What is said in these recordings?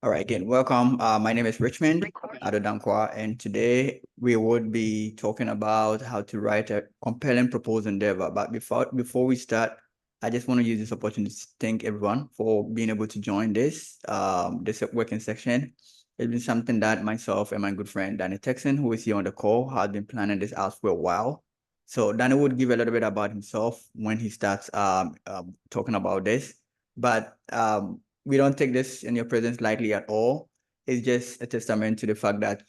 All right, again, welcome. My name is Richmond Adodankwa, and today we would be talking about how to write a compelling proposal endeavor. But before we start, I just want to use this opportunity to thank everyone for being able to join this working section. It's been something that myself and my good friend Danny Texan, who is here on the call, had been planning this out for a while. So Danny would give a little bit about himself when he starts talking about this. But we don't take this in your presence lightly at all. It's just a testament to the fact that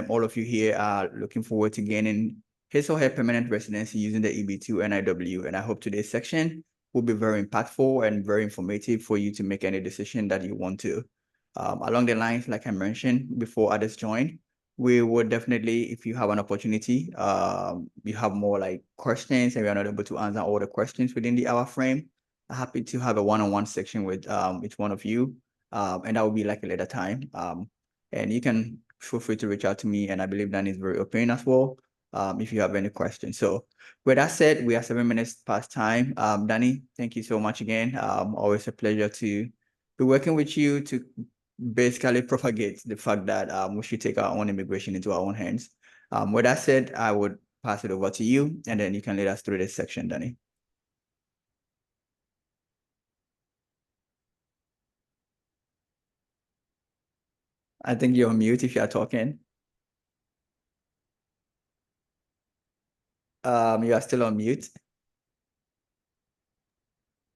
all of you here are looking forward to gaining his or her permanent residency using the EB-2 NIW. And I hope today's section will be very impactful and very informative for you to make any decision that you want to. Along the lines, like I mentioned before others join, we would definitely, if you have an opportunity, you have more like questions and we are not able to answer all the questions within the hour frame, happy to have a one-on-one section with each one of you, and that will be like a later time. And you can feel free to reach out to me, and I believe Dan is very open as well. If you have any questions. So with that said, we are 7 minutes past time. Danny, thank you so much again. Always a pleasure to be working with you to basically propagate the fact that we should take our own immigration into our own hands. With that said, I would pass it over to you, and then you can lead us through this section, Danny. I think you're on mute if you are talking. You are still on mute.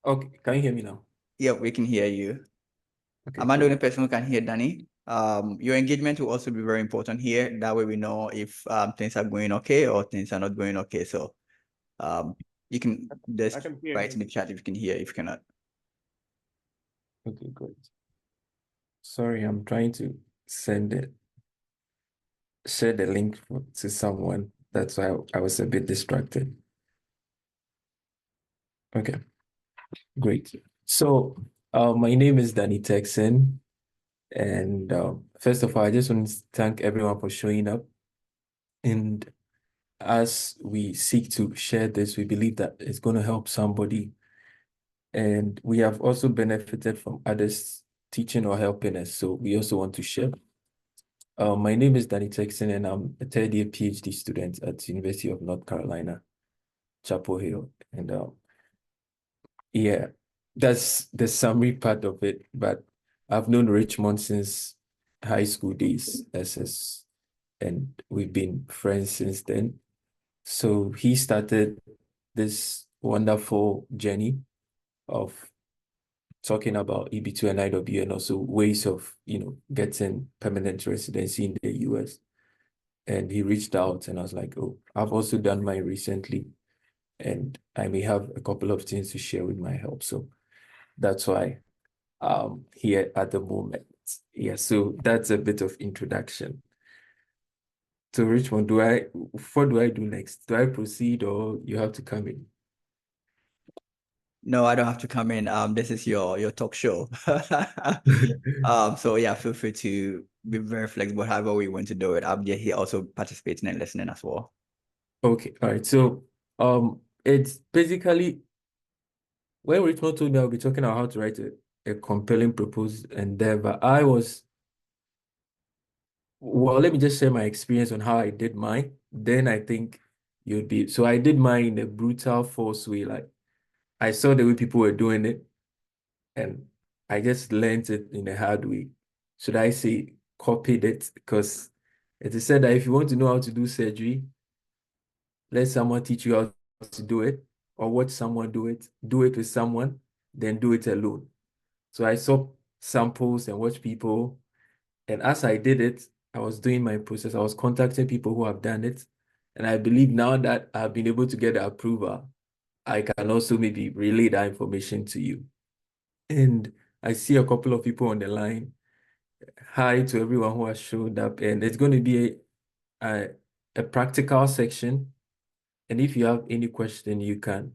Okay, can you hear me now? Yeah, we can hear you. Okay, Am I the cool. only person who can hear Danny? Your engagement will also be very important here. That way we know if things are going okay or things are not going okay. So you can just write in the chat if you can hear, if you cannot. Okay, great. Sorry, I'm trying to share the link to someone. That's why I was a bit distracted. Okay, great. So my name is Danny Texan. And first of all, I just want to thank everyone for showing up. And as we seek to share this, we believe that it's going to help somebody. And we have also benefited from others teaching or helping us. So we also want to share. My name is Danny Texan, and I'm a third-year PhD student at the University of North Carolina, Chapel Hill. And yeah, that's the summary part of it. But I've known Richmond since high school days, SS, and we've been friends since then. So he started this wonderful journey of talking about EB-2 NIW and also ways of, getting permanent residency in the US. And he reached out and I was like, oh, I've also done mine recently and I may have a couple of things to share with my help. So that's why I'm here at the moment. Yeah, so that's a bit of introduction. So Richmond, what do I do next? Do I proceed or you have to come in? No, I don't have to come in. This is your talk show. So yeah, feel free to be very flexible, however we want to do it. I'm here also participating and listening as well. Okay, all right. So it's basically when Richmond told me I'll be talking about how to write a compelling proposed endeavor, well, let me just share my experience on how I did mine. Then I think you'd be, so I did mine in a brutal force way. Like I saw the way people were doing it and I just learned it in a hard way. Should I say copied it? Because it is said that if you want to know how to do surgery, let someone teach you how to do it or watch someone do it with someone, then do it alone. So I saw samples and watched people. And as I did it, I was doing my process. I was contacting people who have done it. And I believe now that I've been able to get the approval, I can also maybe relay that information to you. And I see a couple of people on the line. Hi to everyone who has showed up. And it's going to be a practical section. And if you have any question, you can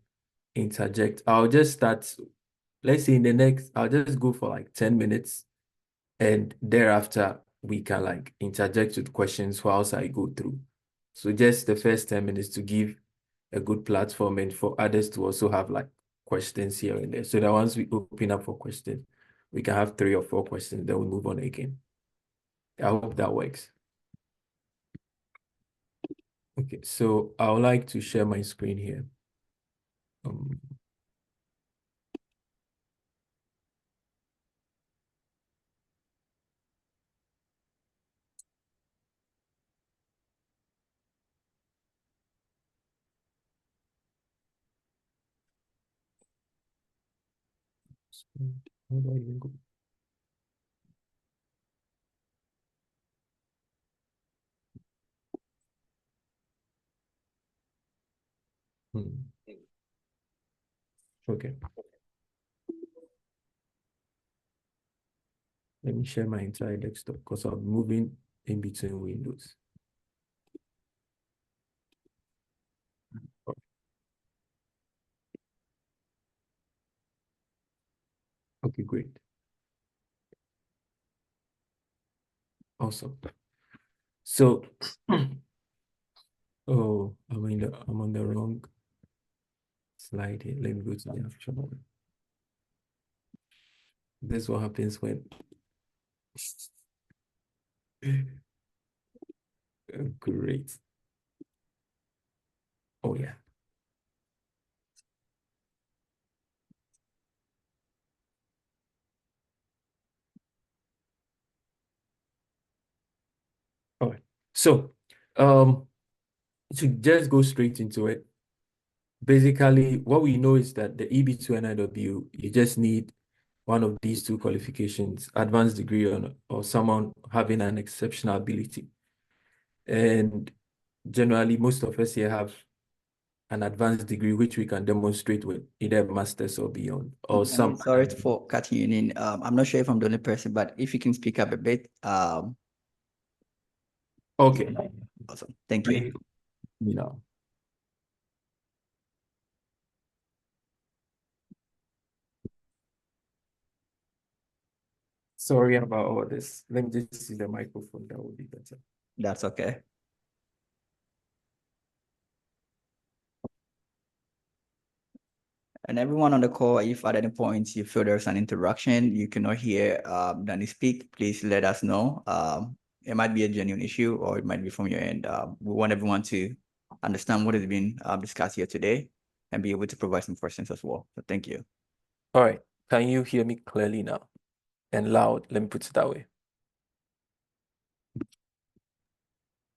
interject. I'll just start, let's say I'll just go for like 10 minutes. And thereafter, we can like interject with questions whilst I go through. So just the first 10 minutes to give a good platform and for others to also have like questions here and there. So that once we open up for questions, we can have 3 or 4 questions, then we move on again. I hope that works. Okay, so I would like to share my screen here. How do I even go? Okay. Let me share my entire desktop because I'm moving in between windows. Okay, great. Awesome. So, oh, I'm on the wrong slide here. Let me go to the actual one. This is what happens when great. Oh yeah. All right. So, to just go straight into it, basically what we know is that the EB-2 NIW, you just need one of these 2 qualifications, advanced degree or someone having an exceptional ability. And generally, most of us here have an advanced degree, which we can demonstrate with either a master's or beyond, or some. Sorry for cutting you in. I'm not sure if I'm the only person, but if you can speak up a bit. Okay. Awesome. Thank you. You know. Sorry about all this. Let me just see the microphone. That would be better. That's okay. And everyone on the call, if at any point you feel there's an interruption, you cannot hear Danny speak, please let us know. It might be a genuine issue or it might be from your end. We want everyone to understand what has been discussed here today and be able to provide some questions as well. So thank you. All right. Can you hear me clearly now and loud? Let me put it that way.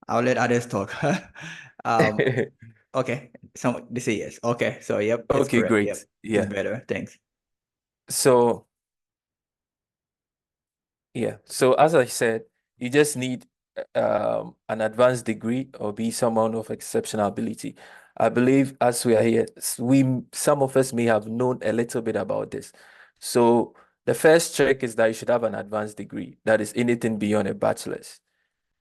I'll let others talk. Okay, so they say yes. Okay, so yep, it's Okay, correct. great. Yep, Yeah. it's better. Thanks. So, yeah. So as I said, you just need an advanced degree or be someone of exceptional ability. I believe as we are here, some of us may have known a little bit about this. So the first check is that you should have an advanced degree. That is anything beyond a bachelor's.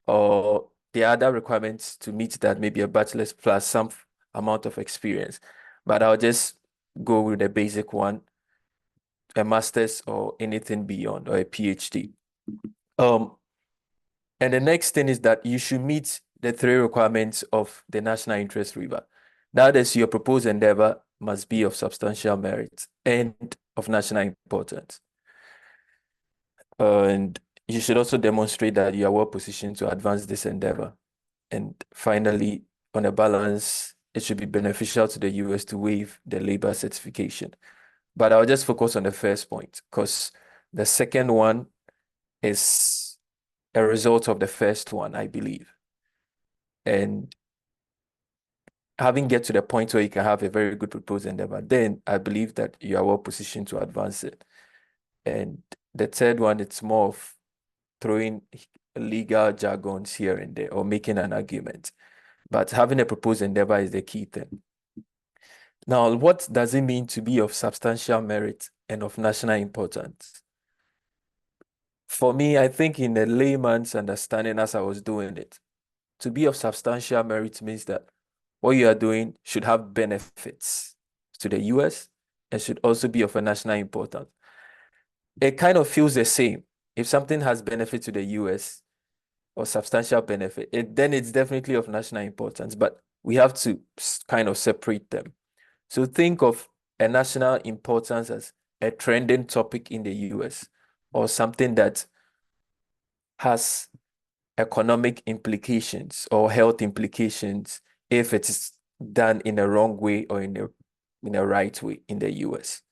Or the other requirements to meet that, maybe a bachelor's plus some amount of experience. But I'll just go with the basic one, a master's or anything beyond, or a PhD. And the next thing is that you should meet the 3 requirements of the National Interest Waiver. That is, your proposed endeavor must be of substantial merit and of national importance. And you should also demonstrate that you are well positioned to advance this endeavor. And finally, on a balance, it should be beneficial to the US to waive the labor certification. But I'll just focus on the first point because the second one is a result of the first one, I believe. And having get to the point where you can have a very good proposed endeavor, then I believe that you are well positioned to advance it. And the third one, it's more of throwing legal jargons here and there or making an argument. But having a proposed endeavor is the key thing. Now, what does it mean to be of substantial merit and of national importance? For me, I think in the layman's understanding as I was doing it, to be of substantial merit means that what you are doing should have benefits to the US and should also be of a national importance. It kind of feels the same. If something has benefit to the US or substantial benefit, then it's definitely of national importance, but we have to kind of separate them. So think of a national importance as a trending topic in the US or something that has economic implications or health implications if it is done in a wrong way or in a right way in the US.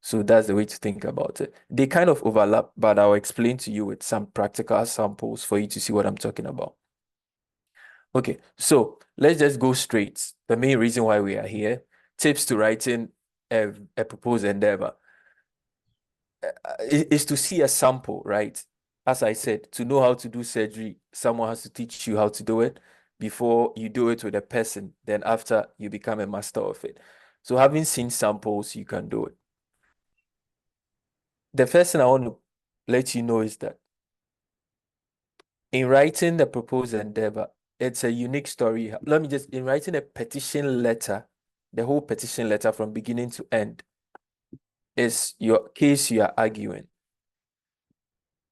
So that's the way to think about it. They kind of overlap, but I'll explain to you with some practical samples for you to see what I'm talking about. Okay, so let's just go straight. The main reason why we are here, tips to writing a proposed endeavor, is to see a sample, right? As I said, to know how to do surgery, someone has to teach you how to do it before you do it with a person. Then after you become a master of it. So having seen samples, you can do it. The first thing I want to let you know is that in writing the proposed endeavor, it's a unique story. In writing a petition letter, the whole petition letter from beginning to end is your case you are arguing.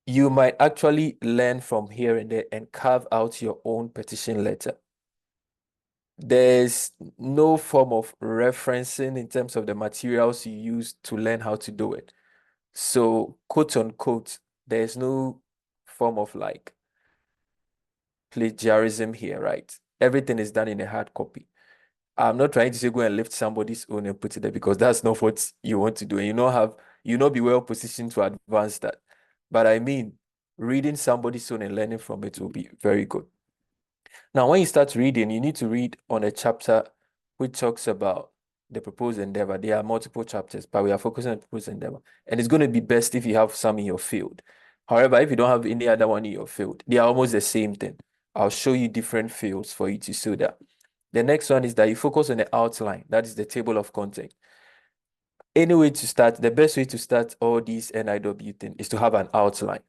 You might actually learn from here and there and carve out your own petition letter. There's no form of referencing in terms of the materials you use to learn how to do it. So, quote unquote, there's no form of like plagiarism here, right? Everything is done in a hard copy. I'm not trying to say go and lift somebody's own and put it there because that's not what you want to do. And you not be well positioned to advance that. But I mean, reading somebody's own and learning from it will be very good. Now, when you start reading, you need to read on a chapter which talks about the proposed endeavor. There are multiple chapters, but we are focusing on the proposed endeavor. And it's going to be best if you have some in your field. However, if you don't have any other one in your field, they are almost the same thing. I'll show you different fields for you to see that. The next one is that you focus on the outline. That is the table of content. Anyway, the best way to start all these NIW thing is to have an outline.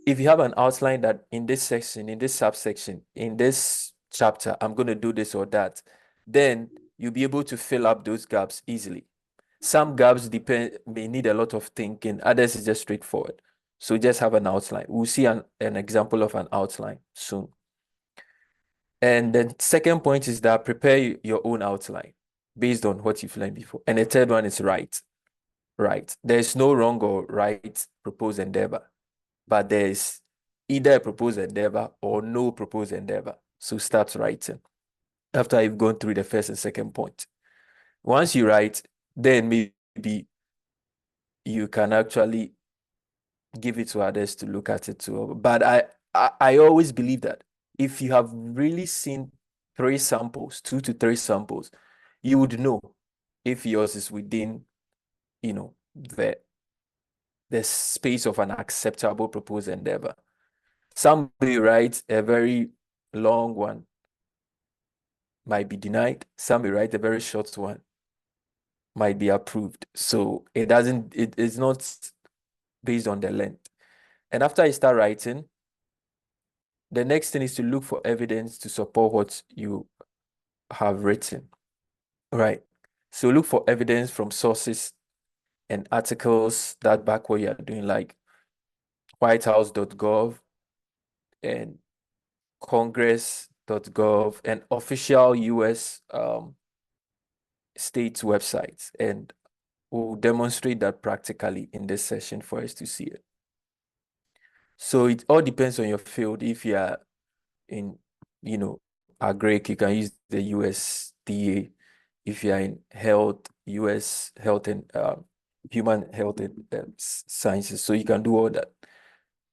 If you have an outline that in this section, in this subsection, in this chapter, I'm going to do this or that, then you'll be able to fill up those gaps easily. Some gaps may need a lot of thinking, others is just straightforward. So just have an outline. We'll see an example of an outline soon. And the second point is that prepare your own outline based on what you've learned before. And the third one is write. Right. There's no wrong or right proposed endeavor, but there's either a proposed endeavor or no proposed endeavor. So start writing after you've gone through the first and second point. Once you write, then maybe you can actually give it to others to look at it too. But I always believe that if you have really seen 3 samples, 2 to 3 samples, you would know if yours is within, the space of an acceptable proposed endeavor. Somebody writes a very long one, might be denied. Somebody writes a very short one, might be approved. So it's not based on the length. And after you start writing, the next thing is to look for evidence to support what you have written. Right. So look for evidence from sources and articles that back what you are doing, like whitehouse.gov and congress.gov and official US states websites. And we'll demonstrate that practically in this session for us to see it. So it all depends on your field. If you are in, agric, you can use the USDA. If you are in health, US health and human health and sciences, so you can do all that.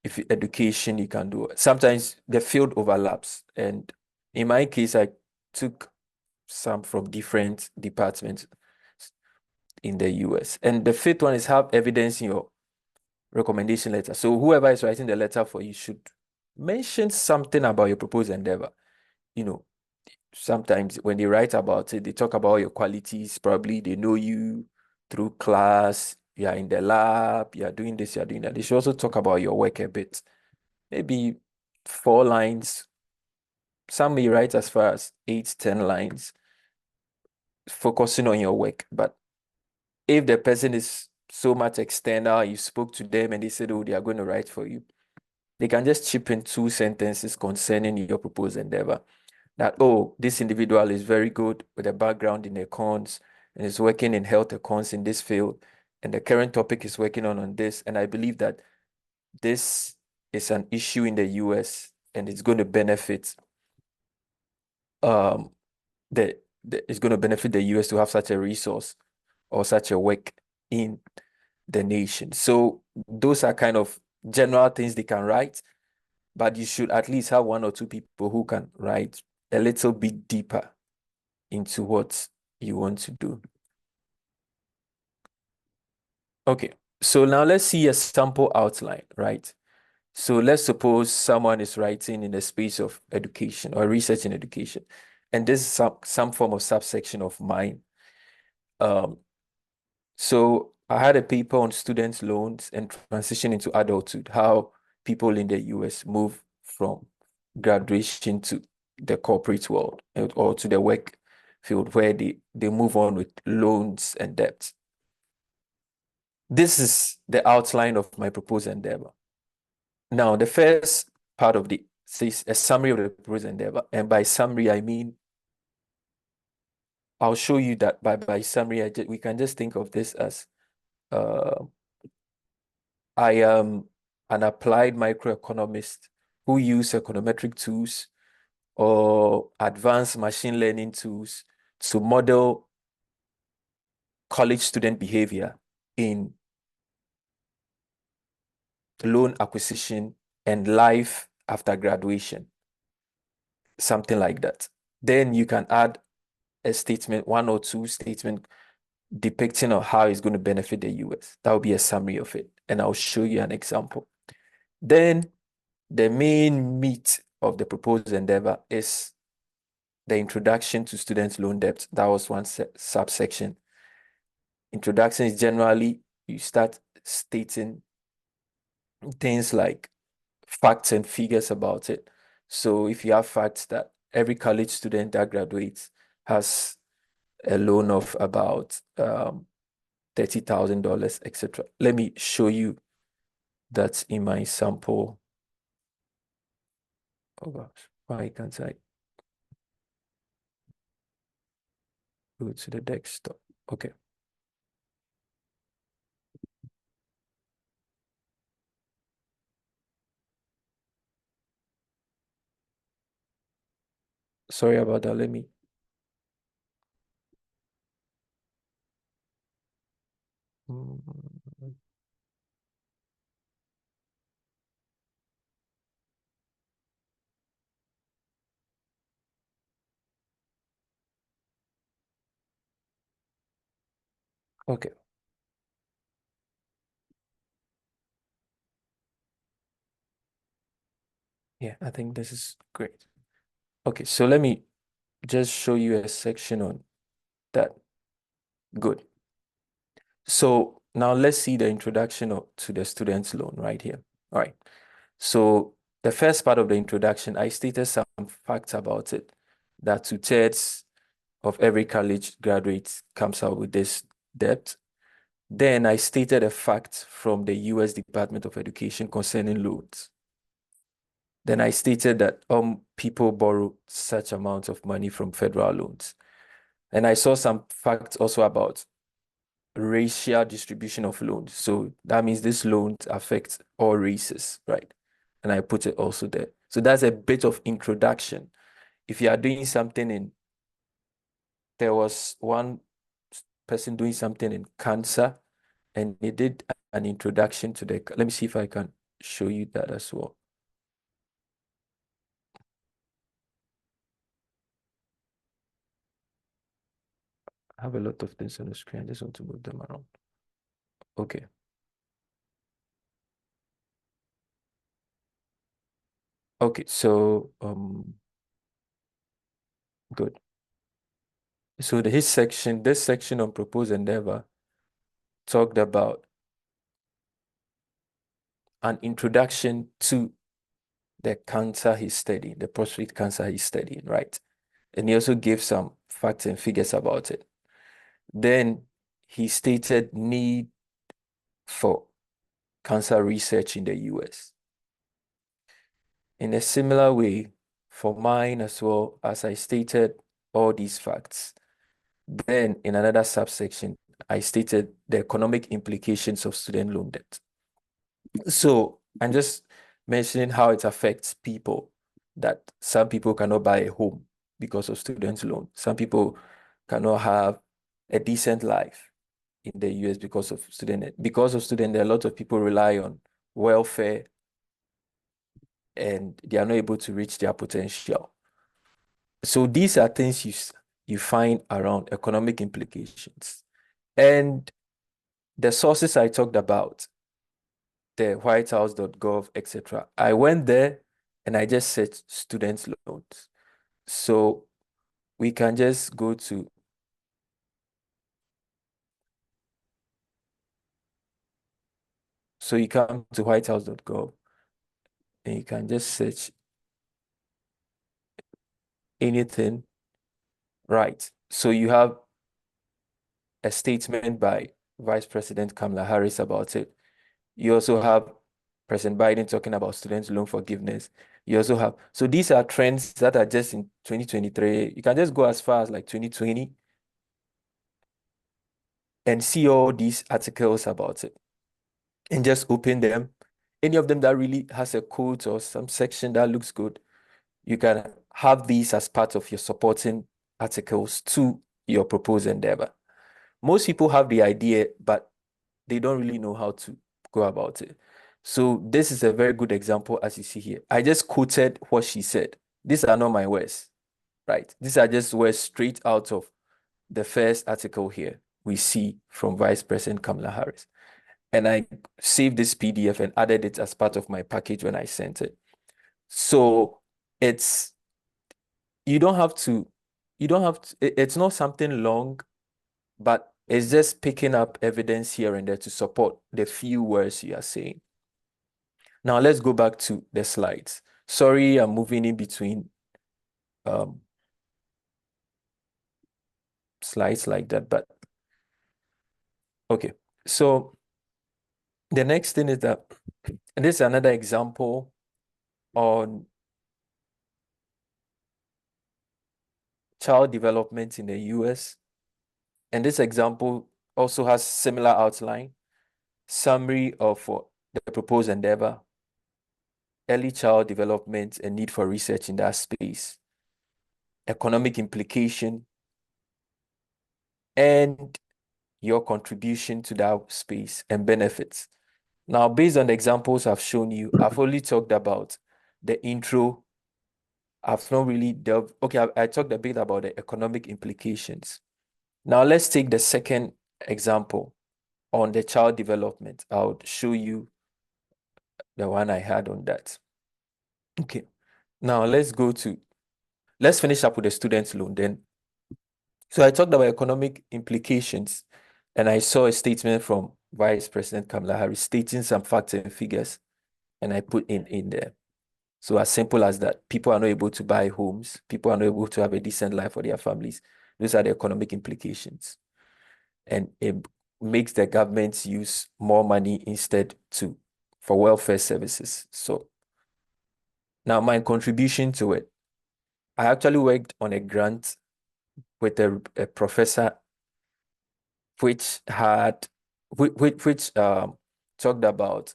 If education, you can do it. Sometimes the field overlaps, and in my case, I took some from different departments in the US. And the fifth one is have evidence in your recommendation letter. So whoever is writing the letter for you should mention something about your proposed endeavor. Sometimes when they write about it, they talk about your qualities. Probably they know you through class, you are in the lab, you are doing this, you are doing that. They should also talk about your work a bit. Maybe 4 lines. Some may write as far as 8, 10 lines, focusing on your work. But if the person is so much external, you spoke to them and they said, oh, they are going to write for you, they can just chip in 2 sentences concerning your proposed endeavor. That, oh, this individual is very good with a background in econs and is working in health econs in this field, and the current topic is working on this. And I believe that this is an issue in the US and it's going to benefit um it's going to benefit the US to have such a resource or such a work in the nation. So those are kind of general things they can write, but you should at least have one or two people who can write a little bit deeper into what you want to do. Okay, so now let's see a sample outline, right? So let's suppose someone is writing in the space of education or research in education, and this is some form of subsection of mine. So I had a paper on student loans and transition into adulthood, how people in the US move from graduation to the corporate world or to the work field where they move on with loans and debts. This is the outline of my proposed endeavor. Now, the first part of the says a summary of the proposed endeavor, and by summary I mean I'll show you that by summary we can just think of this as I am an applied microeconomist who use econometric tools or advanced machine learning tools to model college student behavior in loan acquisition and life after graduation, something like that. Then you can add a statement, one or two statements depicting on how it's going to benefit the US. That will be a summary of it. And I'll show you an example. Then the main meat of the proposed endeavor is the introduction to student loan debt. That was one subsection. Introduction is generally you start stating things like facts and figures about it. So if you have facts that every college student that graduates has a loan of about $30,000, etc. Let me show you that in my sample. Oh gosh, why can't I go to the desktop? Okay. Sorry about that. Let me. Okay. Yeah, I think this is great. Okay, so let me just show you a section on that. Good. So now let's see the introduction to the student's loan right here. All right. So the first part of the introduction, I stated some facts about it, that 2/3 of every college graduate comes out with this debt. Then I stated a fact from the US Department of Education concerning loans. Then I stated that people borrow such amounts of money from federal loans. And I saw some facts also about racial distribution of loans. So that means this loans affect all races, right? And I put it also there. So that's a bit of introduction. If you are doing something there was one person doing something in cancer, and he did an introduction to let me see if I can show you that as well. I have a lot of things on the screen. I just want to move them around. Okay. Okay, so good. So this section on proposed endeavor talked about an introduction to the cancer he's studying, the prostate cancer he's studying, right? And he also gave some facts and figures about it. Then he stated need for cancer research in the US. In a similar way, for mine as well, as I stated all these facts, then in another subsection, I stated the economic implications of student loan debt. So I'm just mentioning how it affects people, that some people cannot buy a home because of student loan. Some people cannot have a decent life in the US because of student. Because of student, there are a lot of people rely on welfare and they are not able to reach their potential. So these are things you find around economic implications. And the sources I talked about, the whitehouse.gov, etc. I went there and I just searched student loans. So we can just go to, so you come to whitehouse.gov and you can just search anything, right? So you have a statement by Vice President Kamala Harris about it. You also have President Biden talking about student loan forgiveness. You also have, so these are trends that are just in 2023. You can just go as far as like 2020 and see all these articles about it and just open them. Any of them that really has a quote or some section that looks good, you can have these as part of your supporting articles to your proposed endeavor. Most people have the idea, but they don't really know how to go about it. So this is a very good example, as you see here. I just quoted what she said. These are not my words, right? These are just words straight out of the first article here we see from Vice President Kamala Harris. And I saved this PDF and added it as part of my package when I sent it. So it's, you don't have to, it's not something long, but it's just picking up evidence here and there to support the few words you are saying. Now let's go back to the slides. Sorry, I'm moving in between slides like that, but okay. So the next thing is that, and this is another example on child development in the US. And this example also has similar outline, summary of the proposed endeavor, early child development and need for research in that space, economic implication, and your contribution to that space and benefits. Now, based on the examples I've shown you, I've only talked about the intro. I've not really delved. Okay, I talked a bit about the economic implications. Now, let's take the second example on the child development. I'll show you the one I had on that. Okay, now let's finish up with the student loan then. So I talked about economic implications and I saw a statement from Vice President Kamala Harris stating some facts and figures and I put in there. So as simple as that, people are not able to buy homes, people are not able to have a decent life for their families. Those are the economic implications. And it makes the government use more money instead for welfare services. So now my contribution to it, I actually worked on a grant with a professor which talked about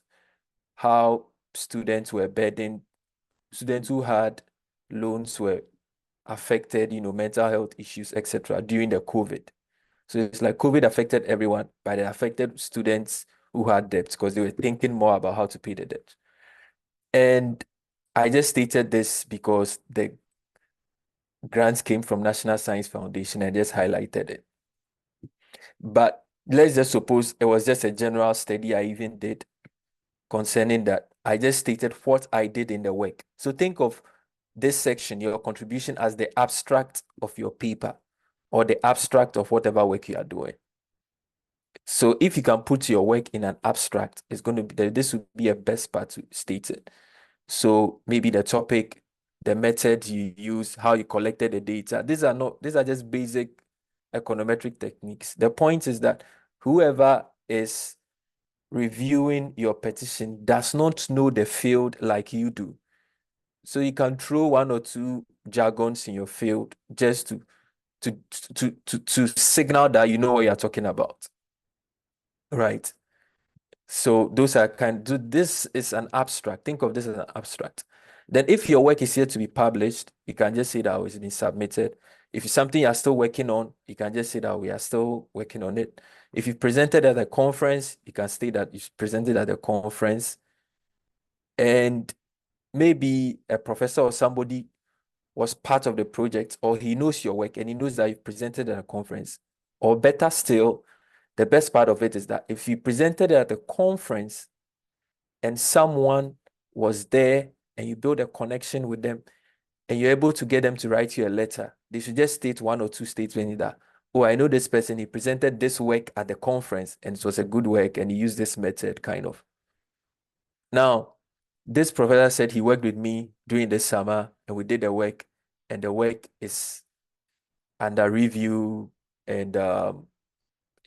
how students who had loans were affected, mental health issues, etc. during the COVID. So it's like COVID affected everyone, but it affected students who had debt because they were thinking more about how to pay the debt. And I just stated this because the grants came from National Science Foundation. I just highlighted it. But let's just suppose it was just a general study I even did concerning that. I just stated what I did in the work. So think of this section, your contribution, as the abstract of your paper or the abstract of whatever work you are doing. So if you can put your work in an abstract, it's going to be, this would be a best part to state it. So maybe the topic, the method you use, how you collected the data. These are just basic econometric techniques. The point is that whoever is reviewing your petition does not know the field like you do. So you can throw one or two jargons in your field just to signal that you know what you're talking about. Right. So those are this is an abstract. Think of this as an abstract. Then if your work is yet to be published, you can just say that it's been submitted. If it's something you're still working on, you can just say that we are still working on it. If you presented at a conference, you can state that you presented at a conference. And maybe a professor or somebody was part of the project, or he knows your work and he knows that you presented at a conference. Or better still, the best part of it is that if you presented at a conference and someone was there and you build a connection with them and you're able to get them to write you a letter, they should just state one or two statements that, oh, I know this person, he presented this work at the conference and it was a good work and he used this method, kind of. Now, this professor said he worked with me during the summer and we did the work, and the work is under review and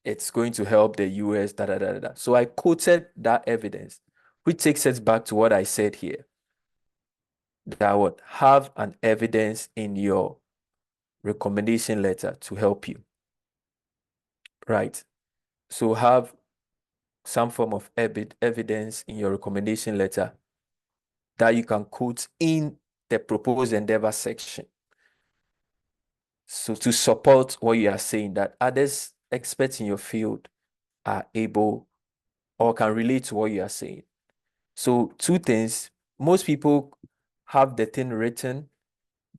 it's going to help the US, da, da, da, da, da. So I quoted that evidence, which takes us back to what I said here. That would have an evidence in your recommendation letter to help you, right? So have some form of evidence in your recommendation letter that you can quote in the proposed endeavor section. So to support what you are saying, that others, experts in your field, are able or can relate to what you are saying. So two things, most people have the thing written,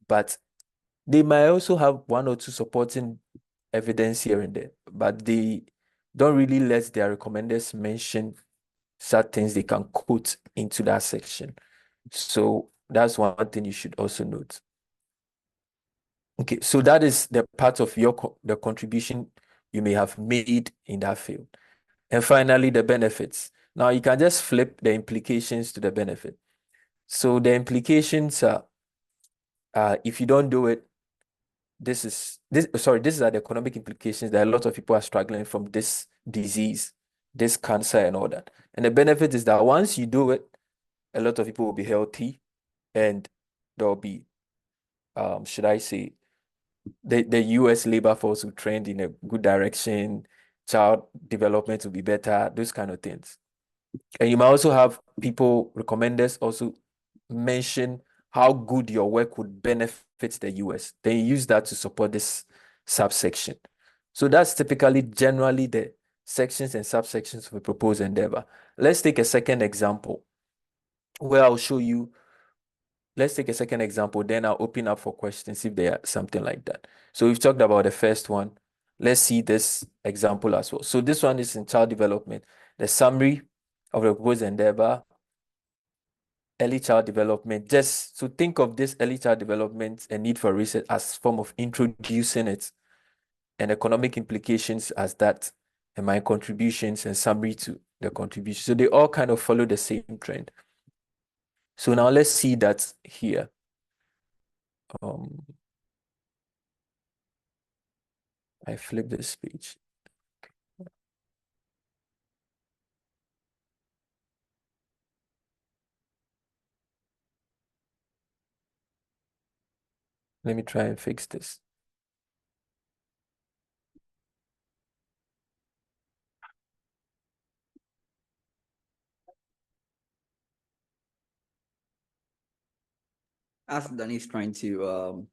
but they might also have one or two supporting evidence here and there, but they don't really let their recommenders mention certain things they can quote into that section. So that's one thing you should also note. Okay, so that is the part of the contribution you may have made in that field. And finally, the benefits. Now you can just flip the implications to the benefit. So the implications are, if you don't do it, these are the economic implications that a lot of people are struggling from this disease, this cancer and all that. And the benefit is that once you do it, a lot of people will be healthy and there will be, should I say, the US labor force will trend in a good direction, child development will be better, those kind of things. And you might also have people, recommenders, also mention how good your work would benefit the US. Then you use that to support this subsection. So that's typically generally the sections and subsections of a proposed endeavor. Let's take a second example where I'll show you. Let's take a second example, then I'll open up for questions if there are something like that. So we've talked about the first one. Let's see this example as well. So this one is in child development. The summary of the proposed endeavor, early child development. Just to think of this early child development and need for research as form of introducing it, and economic implications as that, and my contributions and summary to the contribution. So they all kind of follow the same trend. So now let's see that here. I flip this page. Let me try and fix this. As Danny is trying to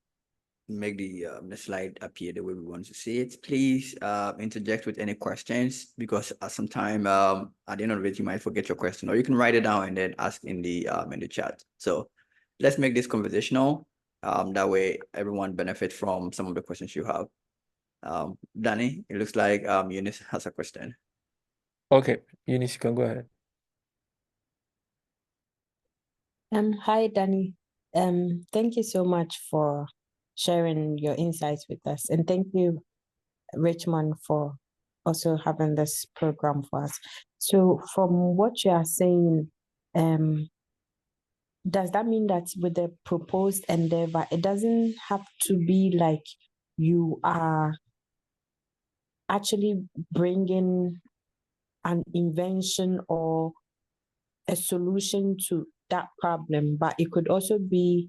make the slide appear the way we want to see it, please interject with any questions, because sometime at the end of it you might forget your question, or you can write it down and then ask in the chat. So let's make this conversational. That way everyone benefit from some of the questions you have. Danny, it looks like Eunice has a question. Okay, Eunice, you can go ahead. Hi, Danny. Thank you so much for sharing your insights with us. And thank you, Richmond, for also having this program for us. So from what you are saying, does that mean that with the proposed endeavor, it doesn't have to be like you are actually bringing an invention or a solution to that problem, but it could also be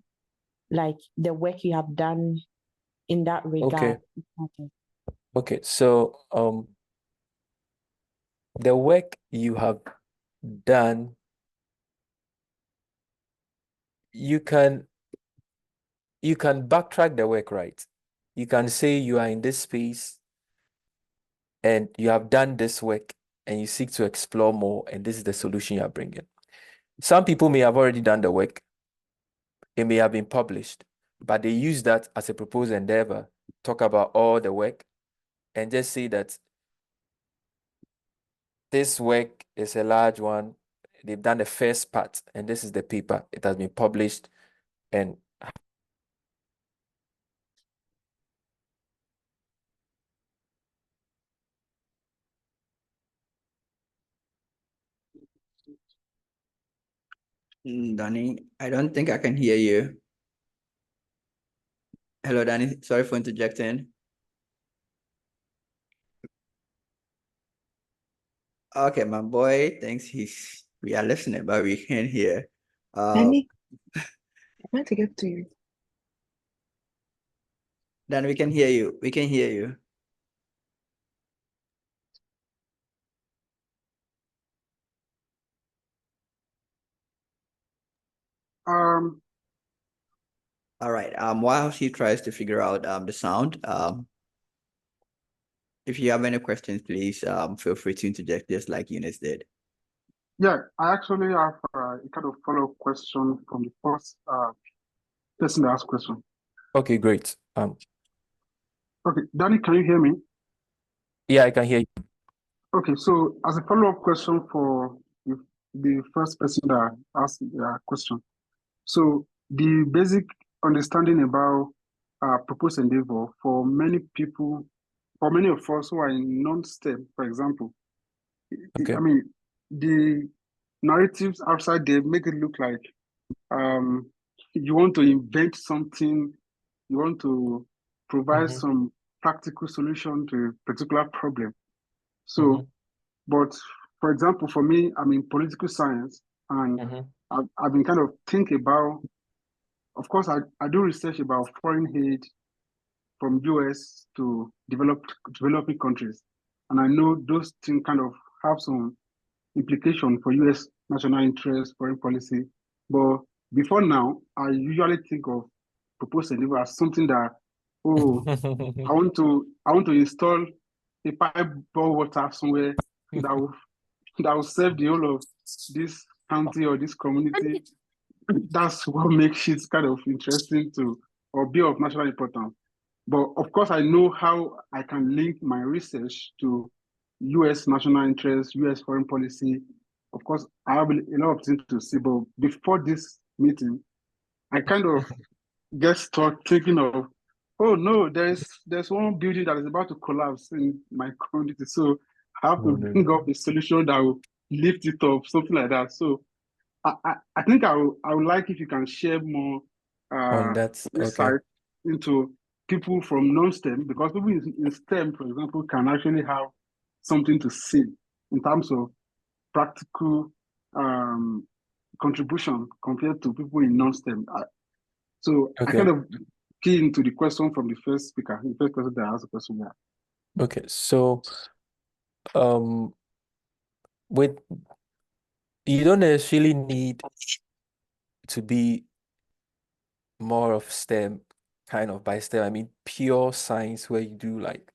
like the work you have done in that regard? Okay, so the work you have done, you can backtrack the work, right? You can say you are in this space and you have done this work and you seek to explore more, and this is the solution you are bringing. Some people may have already done the work. It may have been published, but they use that as a proposed endeavor, talk about all the work, and just say that this work is a large one. They've done the first part, and this is the paper. It has been published, and Danny, I don't think I can hear you. Hello, Danny. Sorry for interjecting. Okay, my boy thinks we are listening, but we can't hear. Danny, I want to get to you. Danny, we can hear you. We can hear you. Um, All right. While she tries to figure out the sound, if you have any questions, please feel free to interject just like Eunice did. yeah, I actually have a kind of follow-up question from the first person that asked question. okay, great. Okay, Danny, can you hear me? Yeah, I can hear you. Okay, so as a follow-up question for the first person that asked the question, so the basic understanding about proposed endeavor for many people, for many of us who are in non-STEM, for example, Okay. I mean, the narratives outside there make it look like you want to invent something, you want to provide Mhm. some practical solution to a particular problem. So, Mhm. but for example, for me, I'm in political science, and Mhm. I've been kind of thinking about, of course, I do research about foreign aid from US to developing countries. And I know those things kind of have some implication for US national interest, foreign policy. But before now, I usually think of proposed endeavor as something that, oh, I want to install a pipe bore water somewhere that will that will serve the whole of this county or this community. That's what makes it kind of interesting to or be of national importance. But of course, I know how I can link my research to US national interest, US foreign policy. Of course, I have a lot of things to see. But before this meeting, I kind of get stuck thinking of, oh no, there's one building that is about to collapse in my community. So I have to No, no, bring no. up a solution that will lift it up, something like that. So I think I would like if you can share more On that, okay. insight into people from non-STEM, because people in STEM, for example, can actually have something to say in terms of practical contribution compared to people in non-STEM. So I Okay. kind of key into the question from the first speaker, the first person that asked the question. Yeah. Okay. So, with you don't necessarily need to be more of STEM, kind of by STEM. I mean, pure science where you do like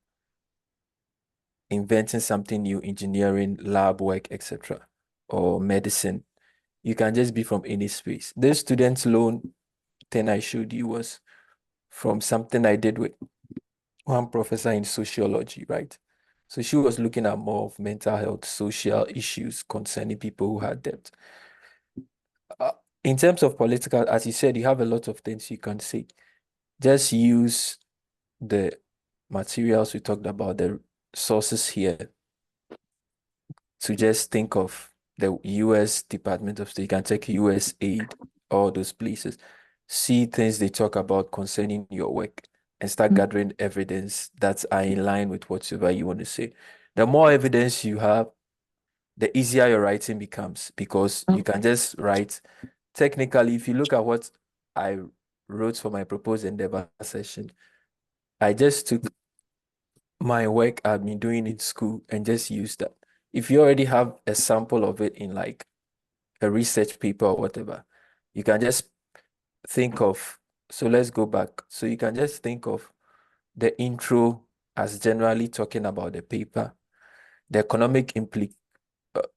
inventing something new, engineering, lab work, etc., or medicine. You can just be from any space. This student loan thing I showed you was from something I did with one professor in sociology, right? So she was looking at more of mental health, social issues concerning people who had debt. In terms of political, as you said, you have a lot of things you can say. Just use the materials we talked about, the sources here, to just think of the US Department of State. You can take US aid, all those places, see things they talk about concerning your work, and start gathering evidence that's in line with whatever you want to say. The more evidence you have, the easier your writing becomes, because you can just write. Technically, if you look at what I wrote for my proposed endeavor session, I just took my work I've been doing in school and just used that. if you already have a sample of it in like a research paper or whatever, you can just think of, so let's go back. So you can just think of the intro as generally talking about the paper, the economic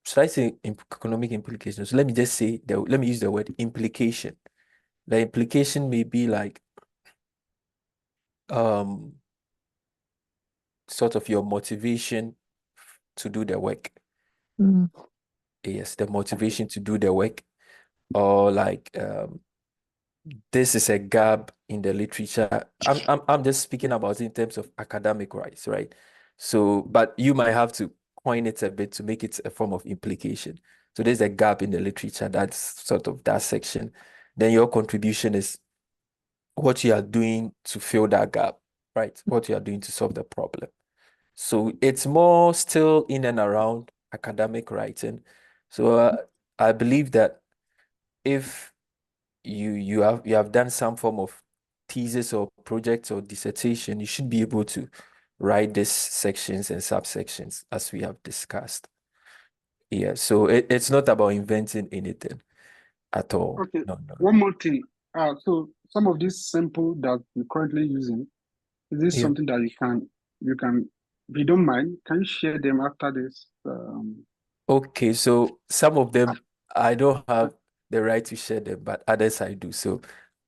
should I say economic implications? So let me just say, let me use the word implication. The implication may be like sort of your motivation to do the work. Mm. Yes, the motivation to do the work, or like this is a gap in the literature. I'm just speaking about it in terms of academic rights, right? So, but you might have to coin it a bit to make it a form of implication. So there's a gap in the literature, that's sort of that section. Then your contribution is what you are doing to fill that gap, right? What you are doing to solve the problem. So it's more still in and around academic writing. So I believe that if you have done some form of thesis or project or dissertation, you should be able to write these sections and subsections as we have discussed. Yeah, so it's not about inventing anything at all. Okay, No, no. one more thing. So some of these sample that you're currently using, is this Yeah. something that you can, if you don't mind, can you share them after this? Okay, so some of them I don't have the right to share them, but others I do. So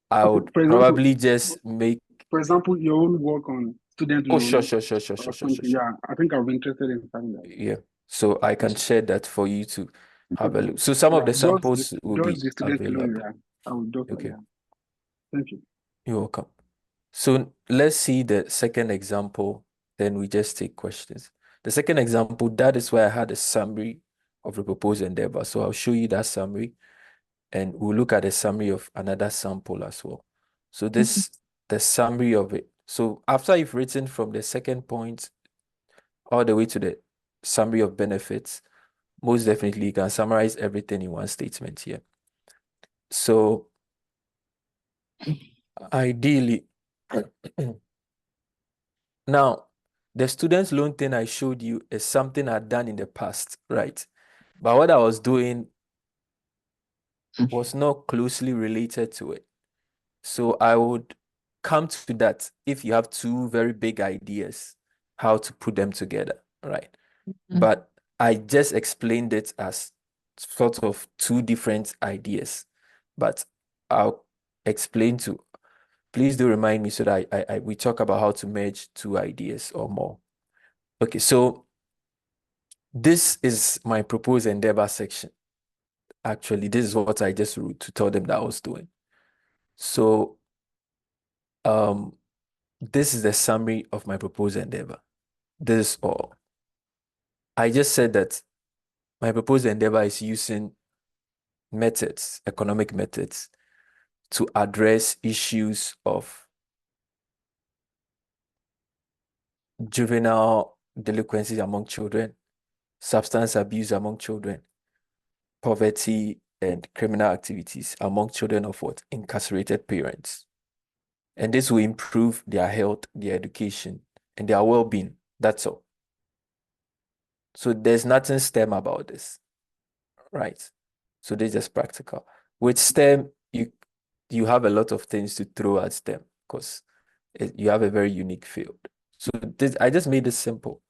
I Okay, would probably just make. for example, your own work on student Oh, sure, loan sure, sure, sure, or sure, sure, something. sure. Yeah, I think I'll be interested in finding that. Yeah. So I can share that for you to have a look. So some of the samples will Just be the student loan, available. yeah. I will do that, Okay, yeah. Thank you. you're welcome. So let's see the second example, then we just take questions. The second example, that is where I had a summary of the proposed endeavor. So I'll show you that summary, and we'll look at a summary of another sample as well. So this, the summary of it. So after you've written from the second point all the way to the summary of benefits, most definitely you can summarize everything in one statement here. So ideally, now the student loan thing I showed you is something I'd done in the past, right? But what I was doing was not closely related to it. So I would come to that if you have two very big ideas, how to put them together, right? But I just explained it as sort of two different ideas. But I'll explain to, please do remind me so that we talk about how to merge two ideas or more. Okay, so this is my proposed endeavor section. Actually, this is what I just wrote to tell them that I was doing. So this is the summary of my proposed endeavor. This is all. I just said that my proposed endeavor is using methods, economic methods, to address issues of juvenile delinquency among children, substance abuse among children, poverty and criminal activities among children of what? Incarcerated parents. And this will improve their health, their education, and their well-being. That's all. So there's nothing STEM about this, right? So this is just practical. With STEM, you have a lot of things to throw at STEM because you have a very unique field. So I just made it simple.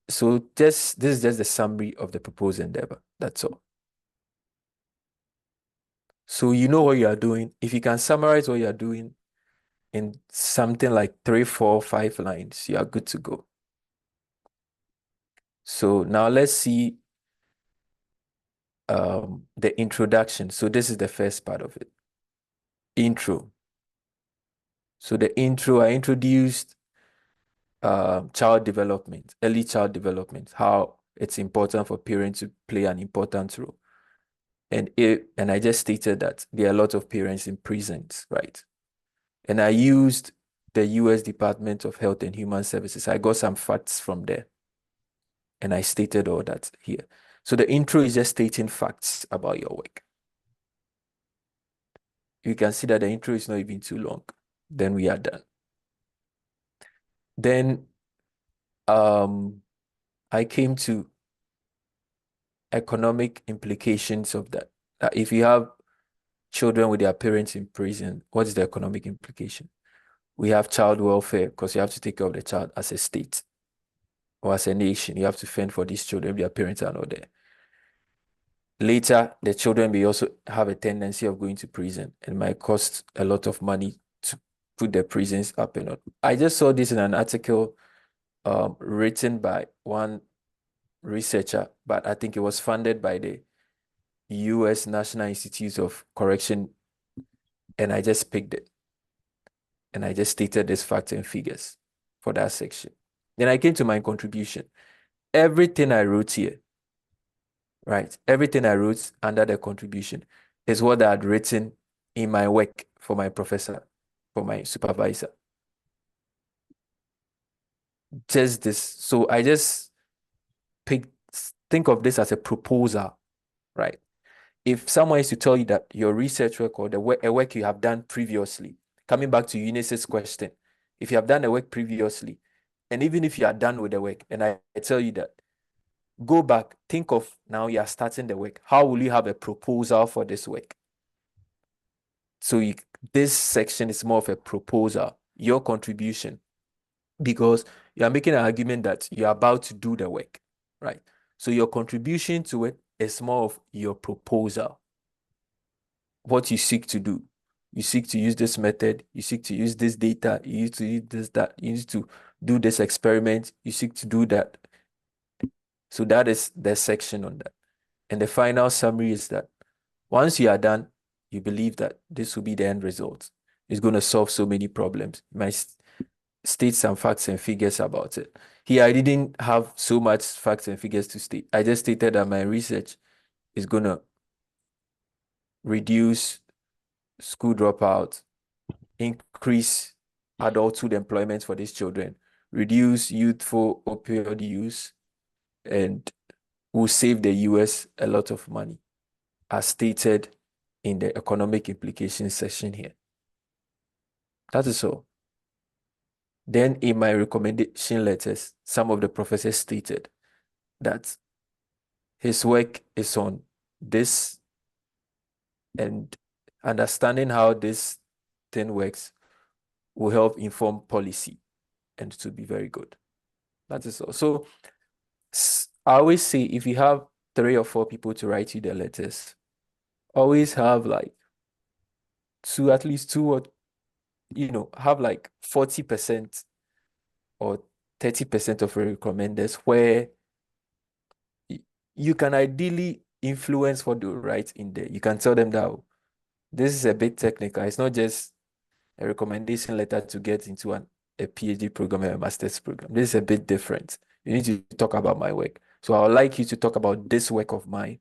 So this is just the summary of the proposed endeavor. That's all. So you know what you are doing. If you can summarize what you are doing in something like 3, 4, 5 lines, you are good to go. So now let's see the introduction. So this is the first part of it. Intro. So the intro, I introduced child development, early child development, how it's important for parents to play an important role. And I just stated that there are a lot of parents in prisons, right? And I used the US Department of Health and Human Services. I got some facts from there. And I stated all that here. So the intro is just stating facts about your work. You can see that the intro is not even too long. Then we are done. Then I I came to economic implications of that. If you have children with their parents in prison, what is the economic implication? We have child welfare because you have to take care of the child as a state or as a nation. You have to fend for these children if their parents are not there. Later, the children may also have a tendency of going to prison and might cost a lot of money to put the prisons up and up. I just saw this in an article written by one researcher, but I think it was funded by the US National Institute of Correction, and I just picked it. And I just stated this facts and figures for that section. Then I came to my contribution. Everything I wrote here, right? Everything I wrote under the contribution is what I had written in my work for my professor, for my supervisor. Just this. So I just think of this as a proposal, right? If someone is to tell you that your research work or a work you have done previously, coming back to Eunice's question, if you have done a work previously, and even if you are done with the work, and I tell you that, go back, think of now you are starting the work. How will you have a proposal for this work? So this section is more of a proposal, your contribution, because you are making an argument that you are about to do the work, right? So your contribution to it is more of your proposal, what you seek to do. You seek to use this method, you seek to use this data, you use to use this, that, you need to do this experiment, you seek to do that. So that is the section on that. And the final summary is that once you are done, you believe that this will be the end result. It's going to solve so many problems. You might state some facts and figures about it. Here, I didn't have so much facts and figures to state. I just stated that my research is going to reduce school dropout, increase adulthood employment for these children, reduce youthful opioid use, and will save the US a lot of money, as stated in the economic implications section here. That is all. Then in my recommendation letters, some of the professors stated that his work is on this, and understanding how this thing works will help inform policy and to be very good. That is all. So I always say if you have 3 or 4 people to write you the letters, always have like at least two or, have like 40% or 30% of your recommenders where you can ideally influence what they write in there. You can tell them that this is a bit technical. It's not just a recommendation letter to get into a PhD program or a master's program. This is a bit different. You need to talk about my work. So I would like you to talk about this work of mine,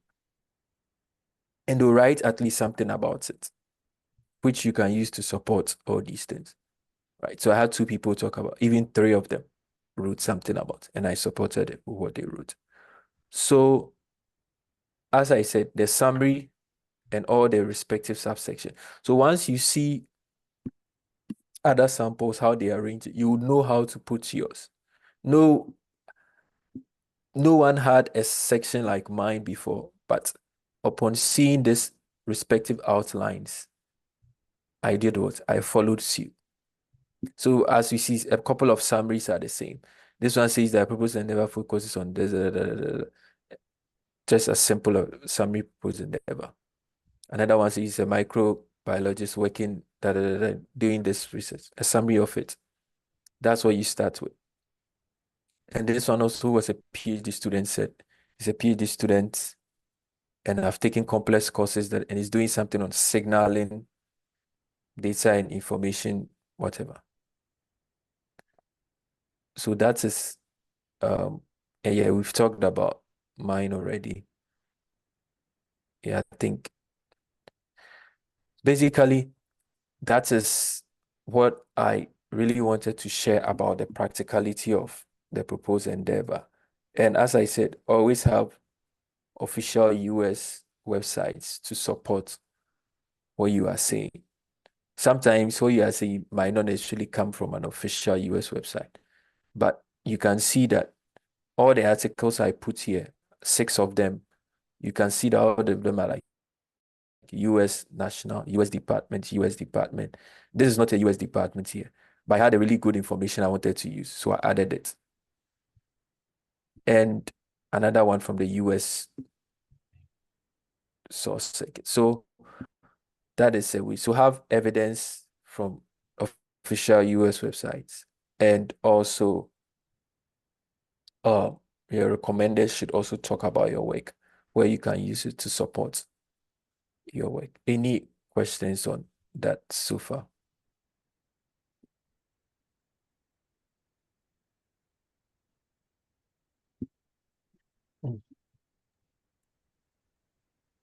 and to write at least something about it, which you can use to support all these things, right? So I had 2 people talk about, even 3 of them wrote something about, and I supported it with what they wrote. So as I said, the summary and all the respective subsections. So once you see other samples, how they arrange it, you would know how to put yours. No one had a section like mine before, but upon seeing this respective outlines, I did what? I followed suit. So as you see, a couple of summaries are the same. This one says that proposed endeavor focuses on this, just a simple summary proposed endeavor. Another one says a microbiologist working doing this research, a summary of it. That's what you start with. And this one also was a PhD student, said he's a PhD student and I've taken complex courses and he's doing something on signaling, data and information, whatever. So that is, and yeah, we've talked about mine already. Yeah, I think basically that is what I really wanted to share about the practicality of the proposed endeavor. And as I said, always have official US websites to support what you are saying. Sometimes what you are saying might not necessarily come from an official US website, but you can see that all the articles I put here, 6 of them, you can see that all of them are like US national, US department, US department. This is not a US department here, but I had a really good information I wanted to use, so I added it. And another one from the US source circuit. So that is a way. So have evidence from official US websites, and also your recommenders should also talk about your work, where you can use it to support your work. Any questions on that so far?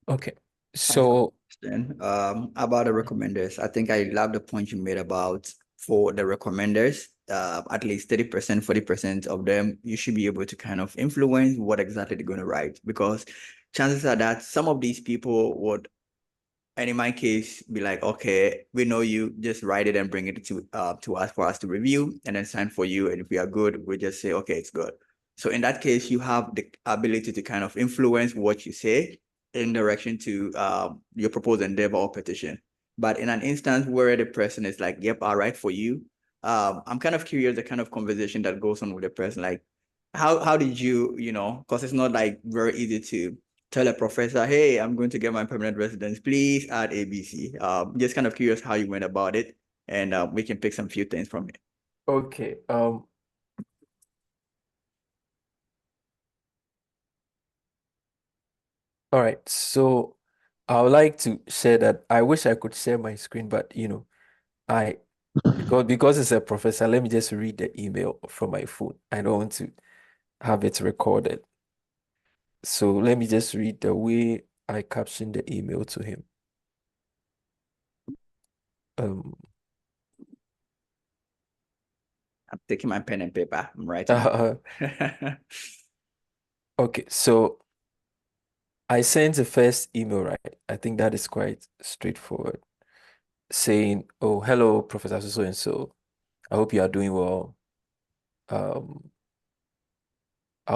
Okay, so Then about the recommenders, I think I love the point you made about for the recommenders, at least 30%, 40% of them, you should be able to kind of influence what exactly they're going to write, because chances are that some of these people would, and in my case, be like, okay, we know you, just write it and bring it to us for us to review and then sign for you. And if we are good, we just say, okay, it's good. So in that case, you have the ability to kind of influence what you say in direction to your proposed endeavor or petition. But in an instance where the person is like, yep, I'll write for you, I'm kind of curious the kind of conversation that goes on with the person. Like, how did you, because it's not like very easy to tell a professor, hey, I'm going to get my permanent residence, please add ABC. Just kind of curious how you went about it, and we can pick some few things from it. okay. All right. So I would like to share that. I wish I could share my screen, but I because it's a professor, let me just read the email from my phone. I don't want to have it recorded. So let me just read the way I captioned the email to him. I'm taking my pen and paper. I'm writing. Okay, so I sent the first email, right? I think that is quite straightforward, saying, "Oh, hello, Professor so and so. I hope you are doing well. I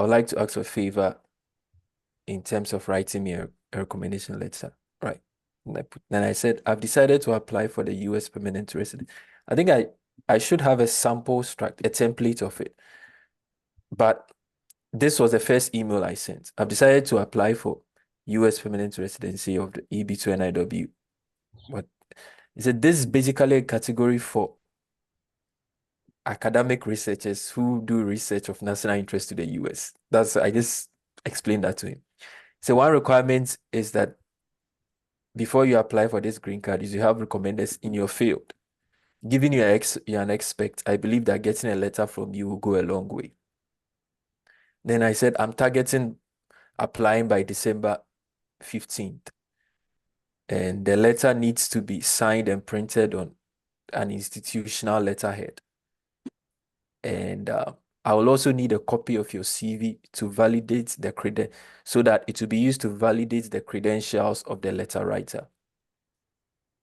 would like to ask for a favor in terms of writing me a recommendation letter." Right. Then I said, "I've decided to apply for the US permanent resident." I think I should have a sample struct, a template of it. But this was the first email I sent. I've decided to apply for US permanent residency of the EB-2 NIW. But he said this is basically a category for academic researchers who do research of national interest to the US. I just explained that to him. So one requirement is that before you apply for this green card, is you have recommenders in your field. Given you're an expert, I believe that getting a letter from you will go a long way. Then I said, I'm targeting applying by December 15th. And the letter needs to be signed and printed on an institutional letterhead. And I will also need a copy of your CV to validate the so that it will be used to validate the credentials of the letter writer.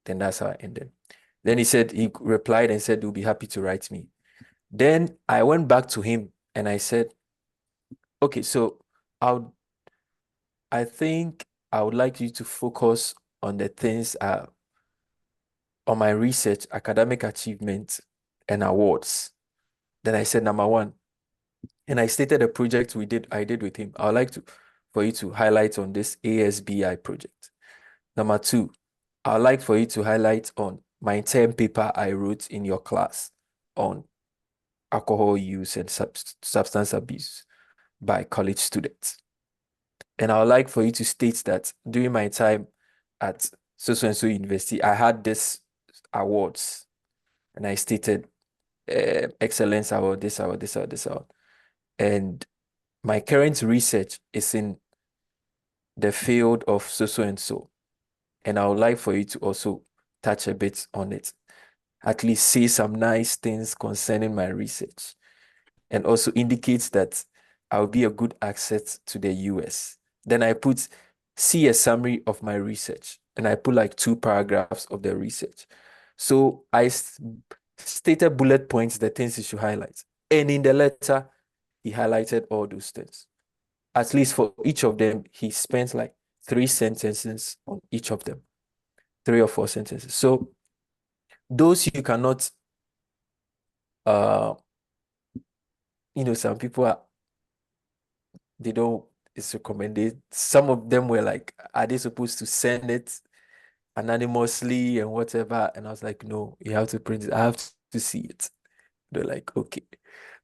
Then that's how I ended. Then he replied and said he'll be happy to write me. Then I went back to him and I said, okay, so I think I would like you to focus on the things on my research, academic achievements, and awards. Then I said, number 1, and I stated a project I did with him. I would like for you to highlight on this ASBI project. Number 2, I would like for you to highlight on my term paper I wrote in your class on alcohol use and substance abuse by college students. And I would like for you to state that during my time at so-and-so university, I had this awards, and I stated excellence award, this award, this award, this award. And my current research is in the field of so-and-so. And I would like for you to also touch a bit on it. At least say some nice things concerning my research. And also indicates that I'll be a good asset to the US. Then I see a summary of my research. And I put like 2 paragraphs of the research. So I stated bullet points, the things you should highlight. And in the letter, he highlighted all those things. At least for each of them, he spent like 3 sentences on each of them, 3 or 4 sentences. So those you cannot, some people they don't, it's recommended. Some of them were like, are they supposed to send it anonymously and whatever? And I was like, no, you have to print it. I have to see it. They're like, okay.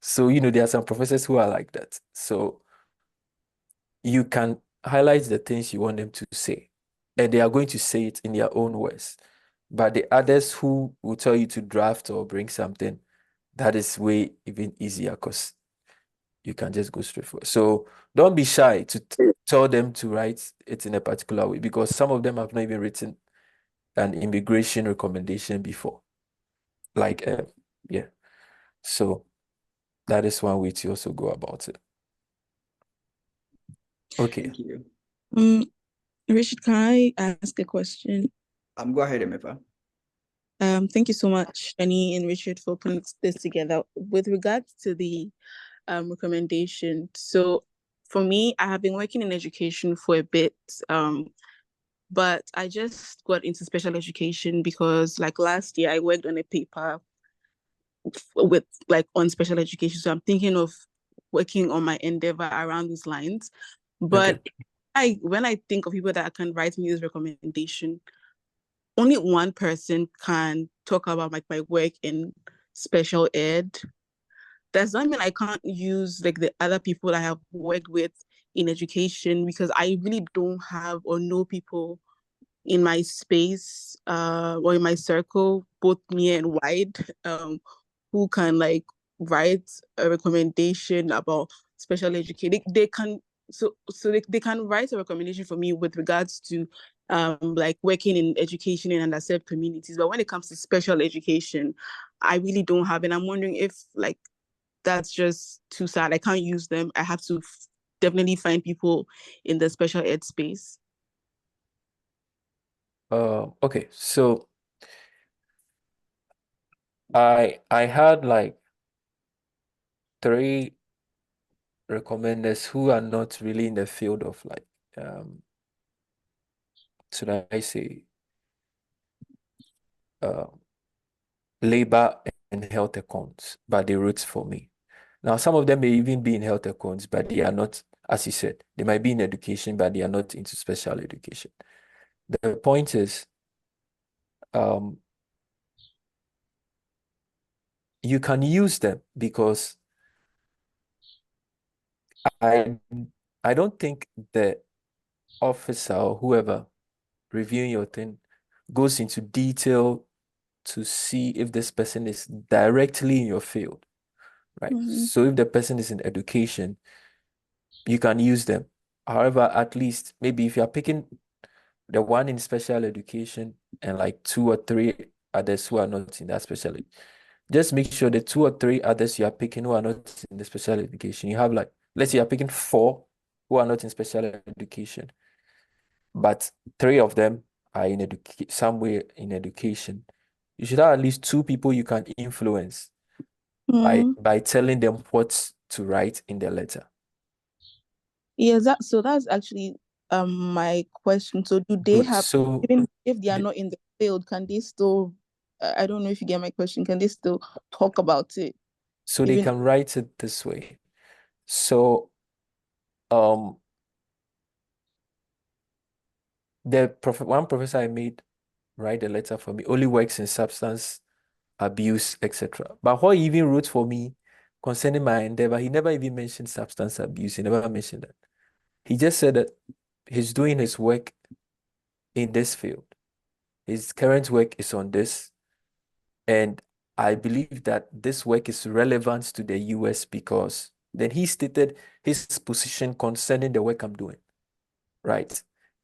So, there are some professors who are like that. So you can highlight the things you want them to say, and they are going to say it in their own words. But the others who will tell you to draft or bring something, that is way even easier because you can just go straight for it. So don't be shy to tell them to write it in a particular way, because some of them have not even written an immigration recommendation before. Like, yeah. So that is one way to also go about it. Okay. Thank you. Richard, can I ask a question? Go ahead, Emefa. Thank you so much, Danny and Richard, for putting this together. With regards to the recommendation, so for me, I have been working in education for a bit, but I just got into special education because, like, last year I worked on a paper with on special education. So I'm thinking of working on my endeavor around these lines. But when I think of people that can write me this recommendation, only one person can talk about my work in special ed. Does that mean I can't use like the other people I have worked with in education, because I really don't have or know people in my space or in my circle, both near and wide, who can like write a recommendation about special education. They can they can write a recommendation for me with regards to like working in education in underserved communities. But when it comes to special education, I really don't have. And I'm wondering if like that's just too sad. I can't use them. I have to definitely find people in the special ed space. Okay, so I had like 3 recommenders who are not really in the field of like should I say labor and health accounts, but they wrote for me. Now some of them may even be in health accounts, but they are not, as you said, they might be in education, but they are not into special education. The point is, you can use them because I don't think the officer or whoever reviewing your thing goes into detail to see if this person is directly in your field, right? So if the person is in education, you can use them. However, at least maybe if you're picking the one in special education and like 2 or 3 others who are not in that special, just make sure the 2 or 3 others you are picking who are not in the special education, you have like, let's say you're picking 4 who are not in special education, but 3 of them are in somewhere in education. You should have at least 2 people you can influence by telling them what to write in the letter. Yeah, that's actually my question. So do they have, even if they are not in the field, can they still, I don't know if you get my question, can they still talk about it? So they can write it this way. So one professor I made write a letter for me only works in substance abuse, etc. But what he even wrote for me concerning my endeavor, he never even mentioned substance abuse. He never mentioned that. He just said that he's doing his work in this field. His current work is on this. And I believe that this work is relevant to the US because then he stated his position concerning the work I'm doing, right?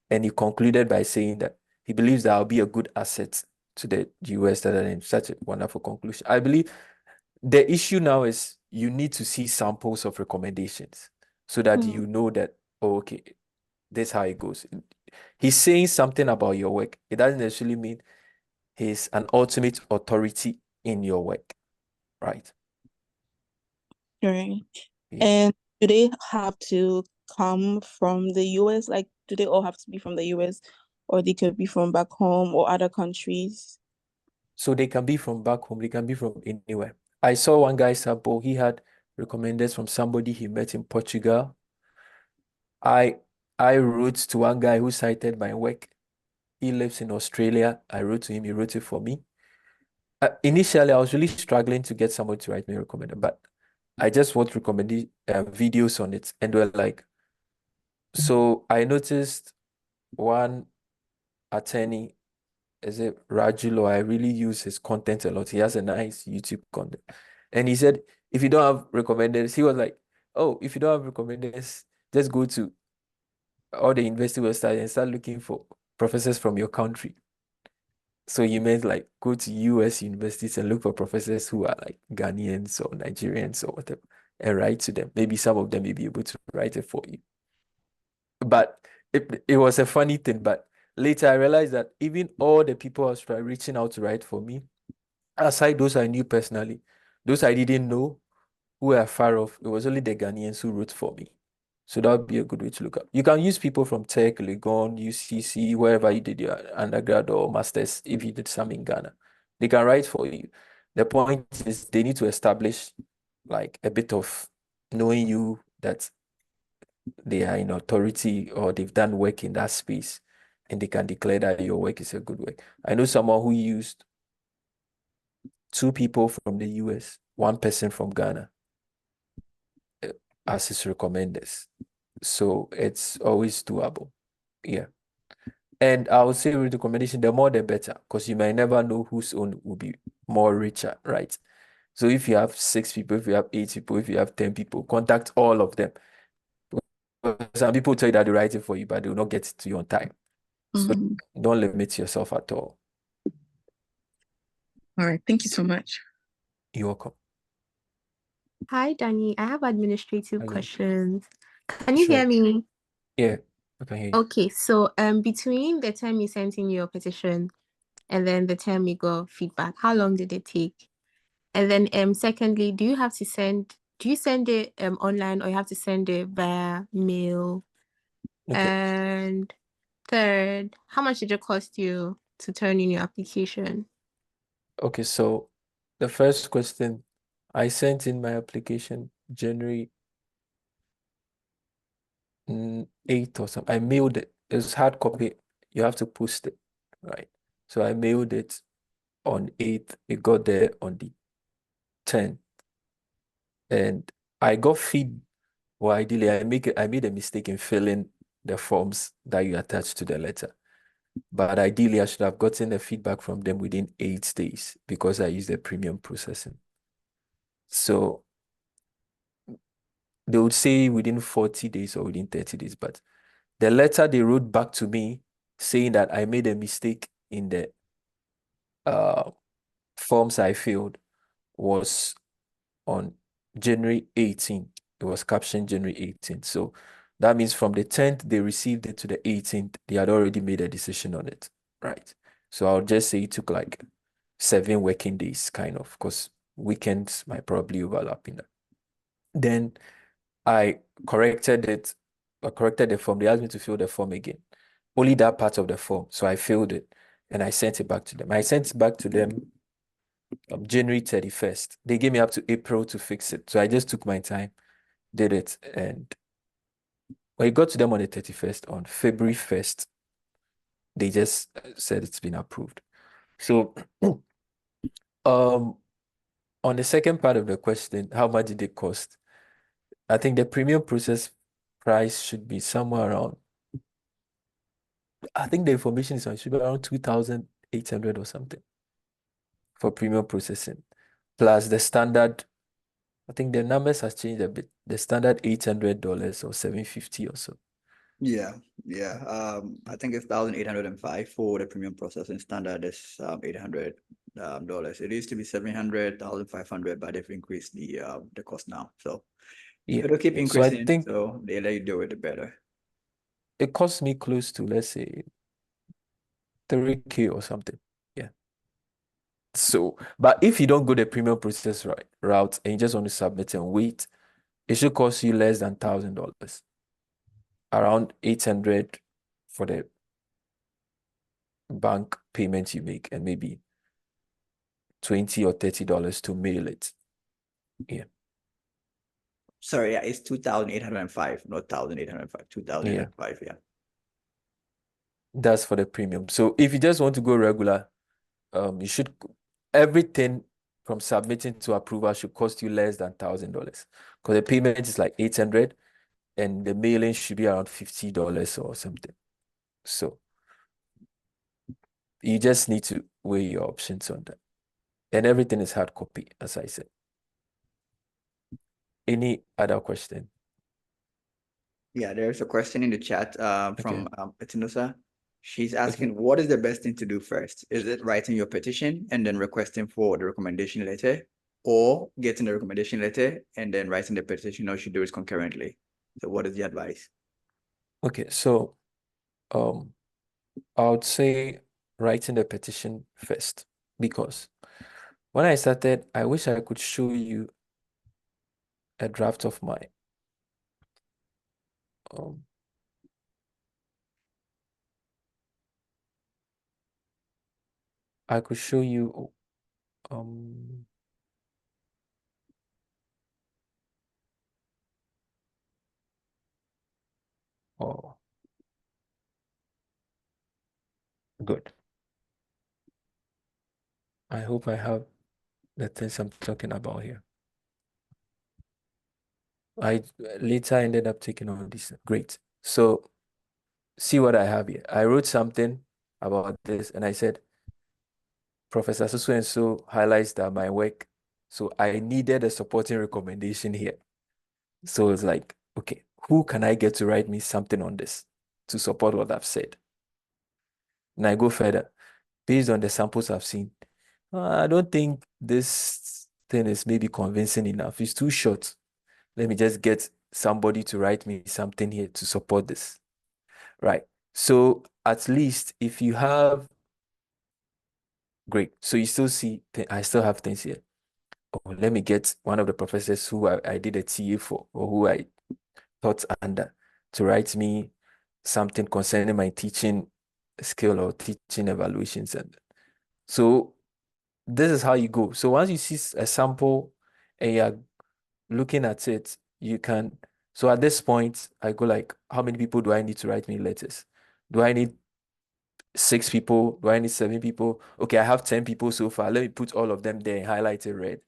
And he concluded by saying that he believes that I'll be a good asset to the US. That such a wonderful conclusion. I believe the issue now is you need to see samples of recommendations so that you know that, oh, okay, this is how it goes. He's saying something about your work. It doesn't necessarily mean he's an ultimate authority in your work, right? Right. Yeah. And do they have to come from the US? Like, do they all have to be from the US, or they could be from back home or other countries? So they can be from back home, they can be from anywhere. I saw one guy sample, he had recommended from somebody he met in Portugal. I wrote to one guy who cited my work. He lives in Australia. I wrote to him, he wrote it for me. Initially, I was really struggling to get someone to write me a recommender, but I just watched recommended videos on it, and they were like, so I noticed one attorney, is it Rajulo? I really use his content a lot. He has a nice YouTube content. And he said, if you don't have recommenders, he was like, oh, if you don't have recommenders, just go to all the university websites and start looking for professors from your country. So you meant like go to US universities and look for professors who are like Ghanaians or Nigerians or whatever and write to them. Maybe some of them may be able to write it for you. But it was a funny thing. But later I realized that even all the people I was reaching out to write for me, aside those I knew personally, those I didn't know who were far off, it was only the Ghanaians who wrote for me. So that would be a good way to look up. You can use people from Tech, Legon, UCC, wherever you did your undergrad or masters, if you did some in Ghana. They can write for you. The point is they need to establish like a bit of knowing you that they are in authority or they've done work in that space and they can declare that your work is a good work. I know someone who used 2 people from the US, 1 person from Ghana as his recommenders. So it's always doable. Yeah. And I would say with recommendation, the more the better, because you might never know whose own will be more richer, right? So if you have 6 people, if you have 8 people, if you have 10 people, contact all of them. Some people tell you that they write it for you, but they will not get it to you on time. So Mhm. don't limit yourself at all. All right. Thank you so much. You're welcome. Hi, Danny. I have administrative Hello. questions. Can you Sure. hear me? Yeah, I can hear you. Okay, so between the time you sent in your petition and then the time you got feedback, how long did it take? And then secondly, do you send it online, or you have to send it via mail? Okay. And third, how much did it cost you to turn in your application? Okay, so the first question, I sent in my application January 8th or something. I mailed it. It's hard copy. You have to post it, right? So I mailed it on 8th. It got there on the 10th. And I got feed. Well, ideally, I made a mistake in filling the forms that you attach to the letter. But ideally, I should have gotten the feedback from them within 8 days because I used the premium processing. So they would say within 40 days or within 30 days, but the letter they wrote back to me saying that I made a mistake in the forms I filled was on January 18th. It was captioned January 18th. So that means from the 10th they received it to the 18th, they had already made a decision on it, right? So I'll just say it took like 7 working days, kind of, because weekends might probably overlap in that. Then I corrected it, I corrected the form. They asked me to fill the form again. Only that part of the form. So I filled it and I sent it back to them. I sent it back to them January 31st. They gave me up to April to fix it. So I just took my time, did it. And when it got to them on the 31st, on February 1st, they just said it's been approved. So on the second part of the question, how much did it cost? I think the premium process price should be somewhere around, I think the information is on, should be around 2,800 or something for premium processing. Plus the standard, I think the numbers has changed a bit. The standard $800 or $750 or so. Yeah. I think it's $1,805 for the premium processing. Standard is $800 dollars. It used to be 700, 1,500, but they've increased the cost now. So Yeah. it'll keep So I increasing. think So the later you do it, the better. it cost me close to, let's say, 3K or something. Yeah. So, but if you don't go the premium process route and you just want to submit and wait, it should cost you less than $1,000, around 800 for the bank payment you make, and maybe $20 or $30 to mail it. Yeah. Sorry, yeah, it's 2,805, not 1,805, 2,805, yeah. That's for the premium. So if you just want to go regular, you should, everything from submitting to approval should cost you less than $1,000, because the payment is like 800 and the mailing should be around $50 or something. So you just need to weigh your options on that. And everything is hard copy, as I said. Any other question? Yeah, there's a question in the chat from Etinusa. She's asking, what is the best thing to do first? Is it writing your petition and then requesting for the recommendation letter, or getting the recommendation letter and then writing the petition, or should do it concurrently? So what is the advice? Okay, so I would say writing the petition first, because when I started, I wish I could show you a draft of my I could show you oh, good. I hope I have the things I'm talking about here. I later ended up taking on this. Great. So see what I have here. I wrote something about this and I said, Professor so highlights that my work. So I needed a supporting recommendation here. So it's like, okay, who can I get to write me something on this to support what I've said? And I go further. Based on the samples I've seen, I don't think this thing is maybe convincing enough. It's too short. Let me just get somebody to write me something here to support this. Right. So at least if you have, great. So you still see, I still have things here. Oh, let me get one of the professors who I did a TA for, or who I taught under, to write me something concerning my teaching skill or teaching evaluations. And so this is how you go. So once you see a sample and you're looking at it, you can, so at this point, I go like, how many people do I need to write me letters? Do I need 6 people? Do I need 7 people? Okay, I have 10 people so far. Let me put all of them there and highlight it red.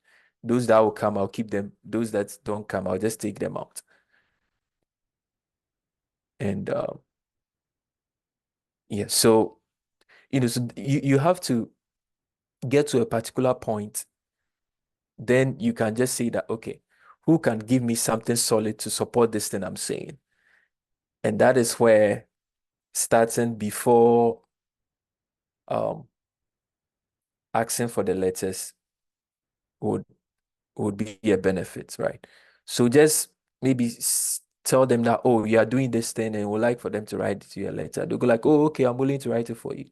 Those that will come, I'll keep them. Those that don't come, I'll just take them out. And yeah, so so you have to get to a particular point. Then you can just say that, okay, who can give me something solid to support this thing I'm saying? And that is where starting before asking for the letters would be a benefit, right? So just maybe tell them that, oh, you are doing this thing and would like for them to write it to your letter. They'll go like, oh, okay, I'm willing to write it for you.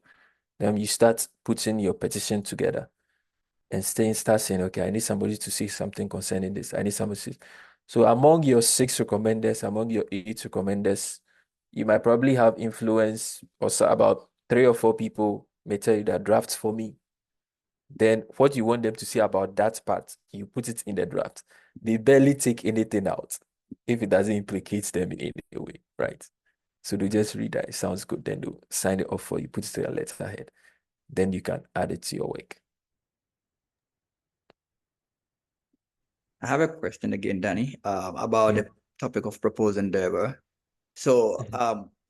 Then you start putting your petition together and start saying, okay, I need somebody to say something concerning this. I need somebody to. So among your 6 recommenders, among your 8 recommenders, you might probably have influence, or so about 3 or 4 people may tell you that drafts for me. Then what you want them to say about that part, you put it in the draft. They barely take anything out if it doesn't implicate them in any way, right? So they just read that, it sounds good, then they'll sign it off for you, put it to your letterhead. Then you can add it to your work. I have a question again, Danny, about the topic of proposed endeavor. So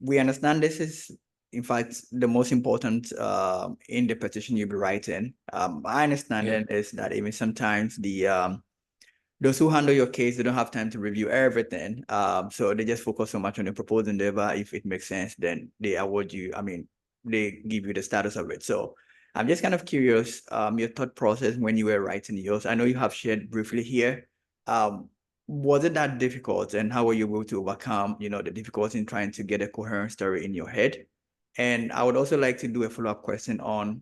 we understand this is, in fact, the most important in the petition you'll be writing. My understanding is that even sometimes the those who handle your case, they don't have time to review everything. So they just focus so much on the proposed endeavor. If it makes sense, then they award you, they give you the status of it. So I'm just kind of curious, your thought process when you were writing yours. I know you have shared briefly here. Was it that difficult, and how were you able to overcome, the difficulty in trying to get a coherent story in your head? And I would also like to do a follow-up question on,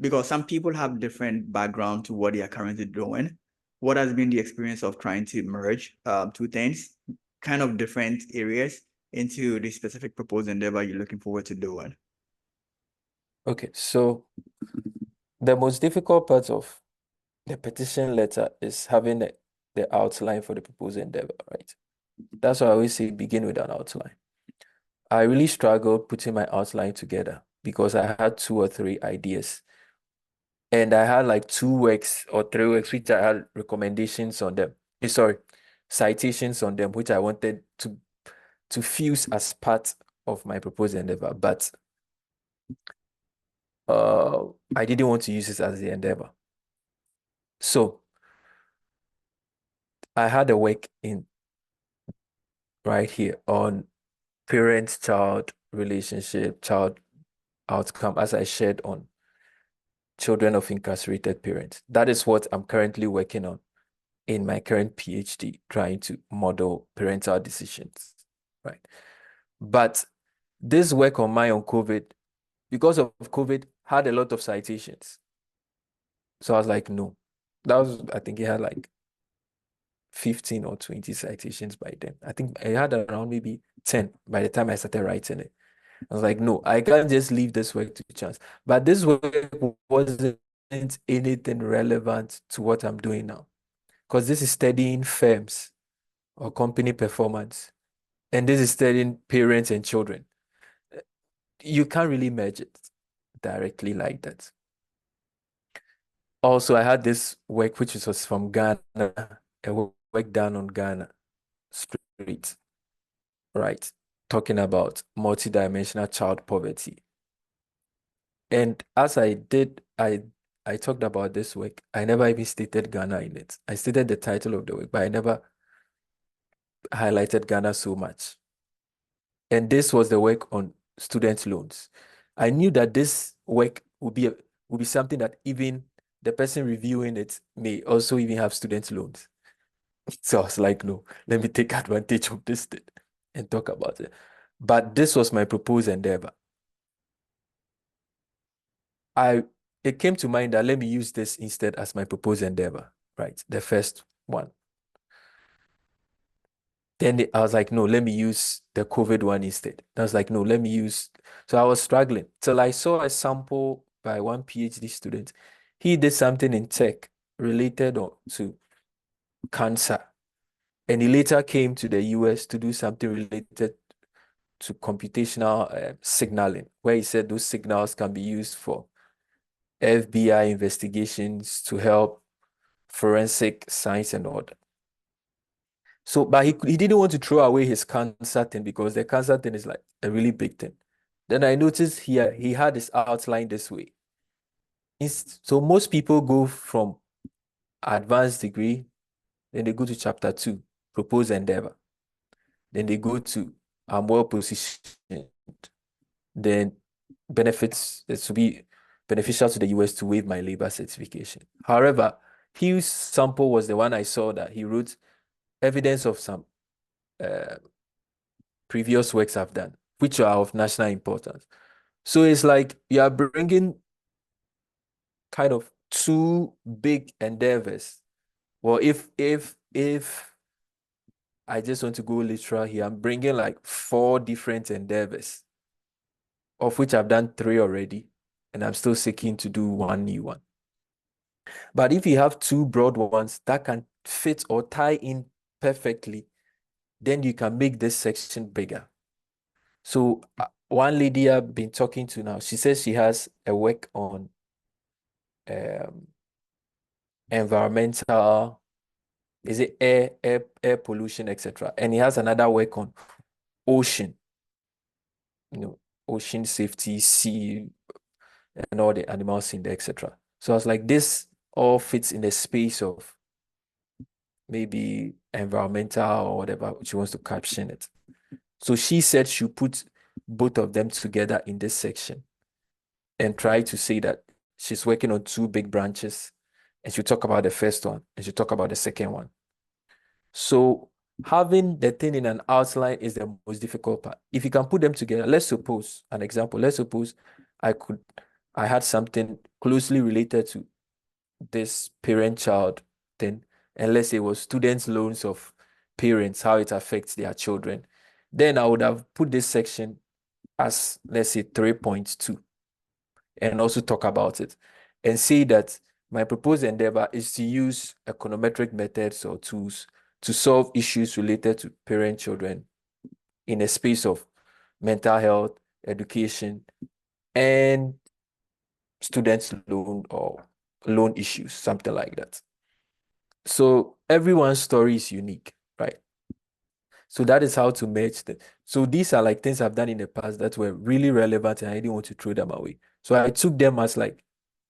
because some people have different background to what they are currently doing. what has been the experience of trying to merge two things, kind of different areas, into the specific proposed endeavor you're looking forward to doing? Okay, so the most difficult part of the petition letter is having the outline for the proposed endeavor, right? That's why I always say begin with an outline. I really struggled putting my outline together because I had 2 or 3 ideas. And I had like 2 works or 3 works which I had recommendations on them. Sorry, citations on them, which I wanted to fuse as part of my proposed endeavor, but I didn't want to use it as the endeavor. So I had a work in right here on parent-child relationship, child outcome, as I shared on children of incarcerated parents. That is what I'm currently working on in my current PhD, trying to model parental decisions, right? But this work on mine on COVID, because of COVID, had a lot of citations. So I was like, no. That was, I think it had like 15 or 20 citations by then. I think I had around maybe 10 by the time I started writing it. I was like, no, I can't just leave this work to chance. But this work wasn't anything relevant to what I'm doing now, because this is studying firms or company performance, and this is studying parents and children. You can't really merge it directly like that. Also, I had this work which was from Ghana, a work done on Ghana Street, right? Talking about multidimensional child poverty. And as I did, I talked about this work. I never even stated Ghana in it. I stated the title of the work, but I never highlighted Ghana so much. And this was the work on student loans. I knew that this work would be something that even the person reviewing it may also even have student loans. So I was like, no, let me take advantage of this thing and talk about it. But this was my proposed endeavor. It came to mind that let me use this instead as my proposed endeavor, right? The first one. Then I was like, no, let me use the COVID one instead. I was like, no, let me use. So I was struggling till I saw a sample by one PhD student. He did something in tech related to cancer. And he later came to the US to do something related to computational signaling, where he said those signals can be used for FBI investigations to help forensic science and all that. So, but he didn't want to throw away his cancer thing because the cancer thing is like a really big thing. Then I noticed here he had his outline this way. So most people go from advanced degree, then they go to chapter 2, proposed endeavor. Then they go to I'm well positioned. Then benefits, it to be beneficial to the US to waive my labor certification. However, his sample was the one I saw that he wrote evidence of some previous works I've done, which are of national importance. So it's like you are bringing kind of 2 big endeavors. Well, if I just want to go literal here, I'm bringing like 4 different endeavors, of which I've done 3 already, and I'm still seeking to do 1 new one. But if you have 2 broad ones that can fit or tie in perfectly, then you can make this section bigger. So one lady I've been talking to now, she says she has a work on environmental, is it air pollution, etc. And he has another work on ocean, ocean safety, sea, and all the animals in there, etc. So I was like, this all fits in the space of maybe environmental or whatever she wants to caption it. So she said she'll put both of them together in this section and try to say that she's working on 2 big branches, and she'll talk about the first one and she'll talk about the second one. So having the thing in an outline is the most difficult part. If you can put them together, let's suppose an example. Let's suppose I had something closely related to this parent-child thing, and let's say it was students' loans of parents, how it affects their children, then I would have put this section as, let's say, 3.2, and also talk about it and say that my proposed endeavor is to use econometric methods or tools to solve issues related to parent-children in a space of mental health, education, and students' loan or loan issues, something like that. So everyone's story is unique, right? So that is how to match them. So these are like things I've done in the past that were really relevant and I didn't want to throw them away. So I took them as like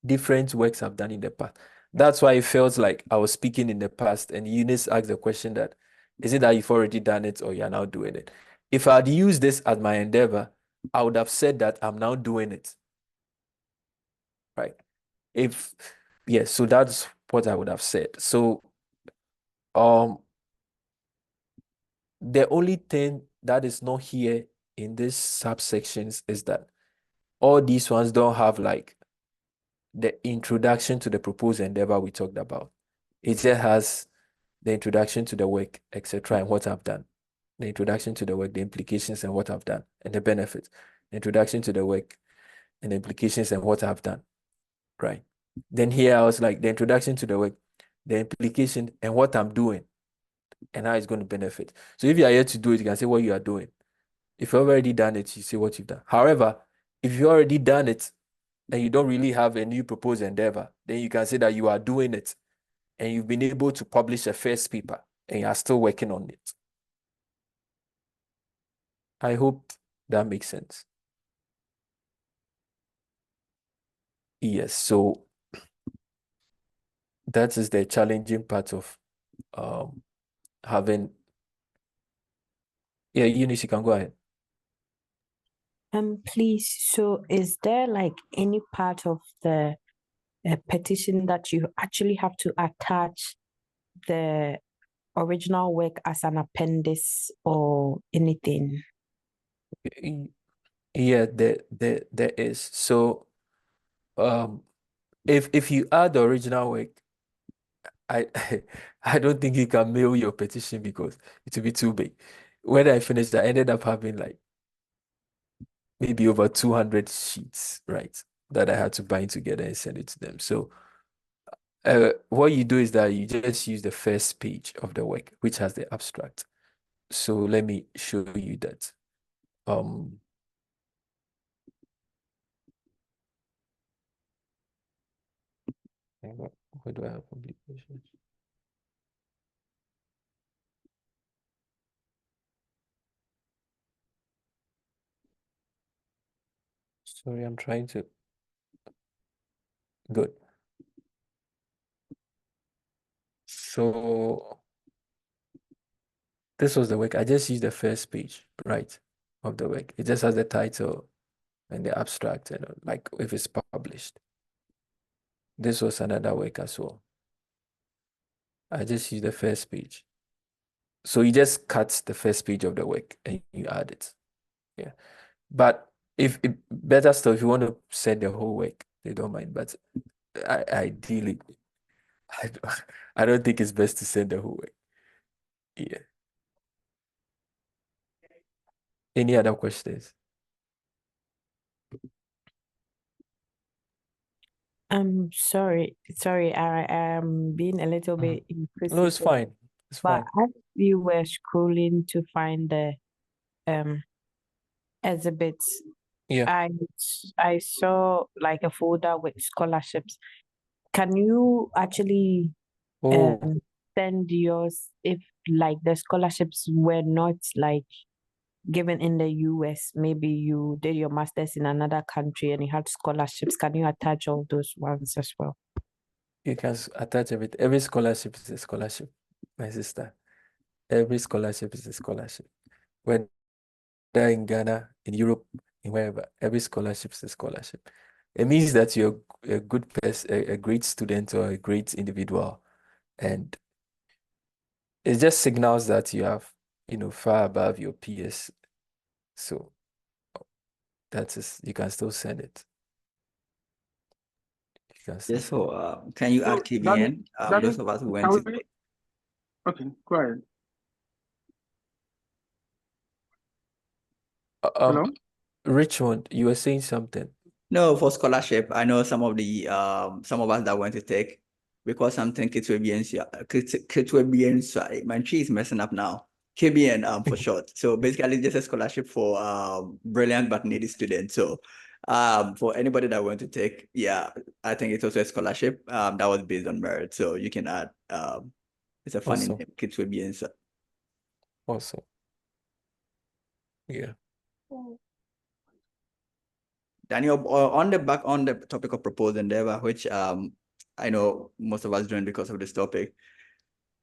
different works I've done in the past. That's why it felt like I was speaking in the past, and Eunice asked the question that, is it that you've already done it or you're now doing it? If I had used this as my endeavor, I would have said that I'm now doing it, right? Yes, so that's what I would have said. So the only thing that is not here in these subsections is that all these ones don't have like the introduction to the proposed endeavor we talked about. It just has the introduction to the work, etc., and what I've done. The introduction to the work, the implications and what I've done, and the benefits. The introduction to the work and the implications and what I've done, right? Then here I was like, the introduction to the work, the implication and what I'm doing, and how it's going to benefit. So if you are here to do it, you can say what you are doing. If you've already done it, you say what you've done. However, if you've already done it and you don't really have a new proposed endeavor, then you can say that you are doing it and you've been able to publish a first paper and you are still working on it. I hope that makes sense. Yes, so that is the challenging part of having. Yeah, Eunice, you can go ahead. Please, so is there like any part of the petition that you actually have to attach the original work as an appendix or anything? Yeah, there is. So if you add the original work, I I don't think you can mail your petition because it will be too big. When I finished, I ended up having like maybe over 200 sheets, right, that I had to bind together and send it to them. So what you do is that you just use the first page of the work, which has the abstract. So let me show you that. Where do I have publications? Sorry, I'm trying to. Good. So this was the work. I just used the first page, right, of the work. It just has the title and the abstract and like if it's published. This was another work as well. I just used the first page. So you just cut the first page of the work and you add it. Yeah. But if better still, if you want to send the whole work, they don't mind. But ideally, I don't think it's best to send the whole work. Yeah. Any other questions? Sorry, I am being a little bit No, it's inquisitive, fine. It's but fine. as you were scrolling to find the exhibits, Yeah. I saw like a folder with scholarships. Can you actually Oh, send yours if like the scholarships were not like given in the US? Maybe you did your master's in another country and you had scholarships. Can you attach all those ones as well? you can attach everything. Every scholarship is a scholarship, my sister. Every scholarship is a scholarship. Whether in Ghana, in Europe, in wherever, every scholarship is a scholarship. It means that you're a good person, a great student or a great individual. And it just signals that you have, far above your peers. So that is, you can still send it. You can still Yes, send it. so can you So add KBN? Danny, Those of us who went can to we Okay, go ahead. Um, Hello? Richmond, you were saying something. No, for scholarship, I know some of us that went to take because something kids will be in sorry, my tree is messing up now. KBN for short. So basically just a scholarship for brilliant but needy students. So for anybody that went to take, yeah, I think it's also a scholarship that was based on merit. So you can add it's a funny Awesome. name, kids will be in. Awesome. Yeah. Daniel, on the topic of proposed endeavor, which I know most of us doing because of this topic,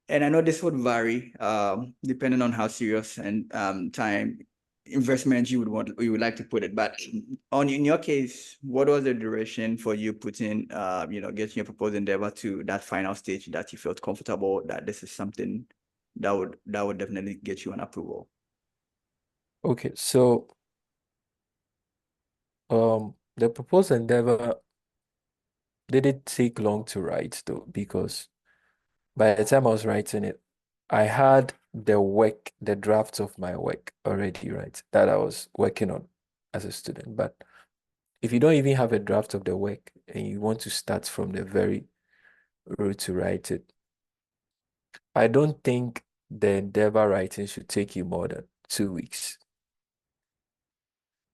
and I know this would vary depending on how serious and time investment you would like to put it. But in your case, what was the duration for you putting getting your proposed endeavor to that final stage that you felt comfortable that this is something that would definitely get you an approval? Okay, so the proposed endeavor didn't take long to write though, because by the time I was writing it, I had the drafts of my work already, right? That I was working on as a student. But if you don't even have a draft of the work and you want to start from the very root to write it, I don't think the endeavor writing should take you more than 2 weeks.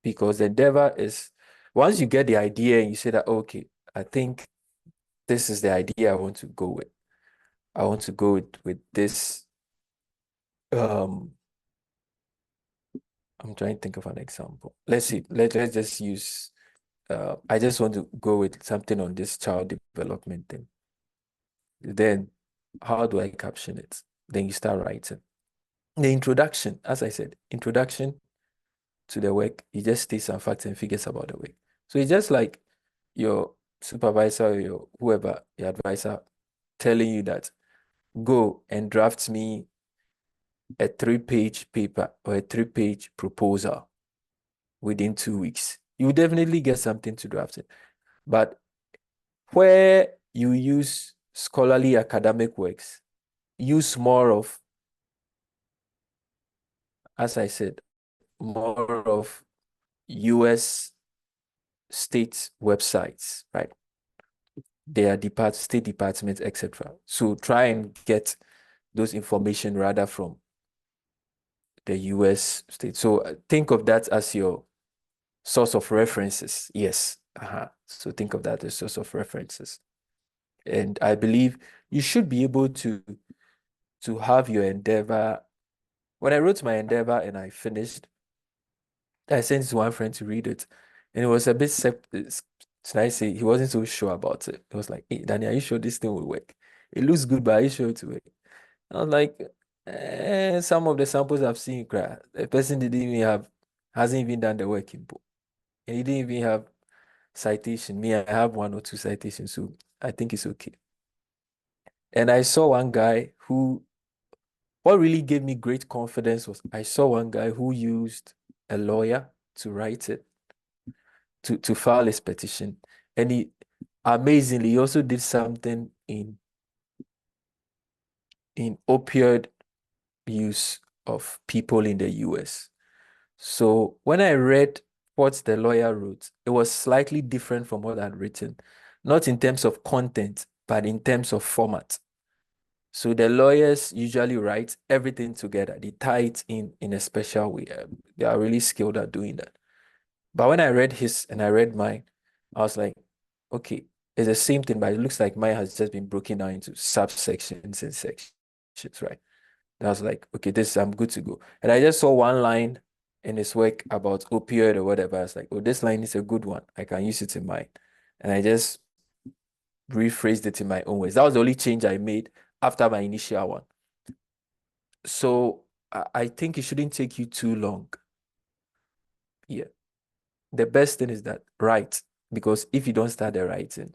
Because the endeavor is, once you get the idea and you say that, okay, I think this is the idea I want to go with. I want to go with this. I'm trying to think of an example. Let's see. Let's just use. I just want to go with something on this child development thing. Then, how do I caption it? Then you start writing. The introduction, as I said, introduction to the work. You just state some facts and figures about the work. So it's just like your supervisor or your whoever, your advisor, telling you that go and draft me a 3-page paper or a 3-page proposal within 2 weeks. You definitely get something to draft it. But where you use scholarly academic works, use more of, as I said, more of US state websites, right? Their state departments, etc. So try and get those information rather from the US state. So think of that as your source of references. Yes. So think of that as source of references. And I believe you should be able to have your endeavor. When I wrote my endeavor and I finished, I sent it to one friend to read it. And it was a bit should I say, he wasn't so sure about it. He was like, hey, Danny, are you sure this thing will work? It looks good, but are you sure it will work? I was like, some of the samples I've seen, the person hasn't even done the work in book. And he didn't even have citation. Me, I have 1 or 2 citations, so I think it's okay. And I saw one guy what really gave me great confidence was I saw one guy who used a lawyer to write it, to file his petition. And he amazingly he also did something in opioid use of people in the US. So when I read what the lawyer wrote, it was slightly different from what I'd written, not in terms of content, but in terms of format. So the lawyers usually write everything together. They tie it in a special way. They are really skilled at doing that. But when I read his and I read mine, I was like, okay, it's the same thing, but it looks like mine has just been broken down into subsections and sections, right? And I was like, okay, I'm good to go. And I just saw one line in his work about opioid or whatever. I was like, oh, this line is a good one. I can use it in mine. And I just rephrased it in my own ways. That was the only change I made after my initial one. So I think it shouldn't take you too long. Yeah. The best thing is that write, because if you don't start the writing,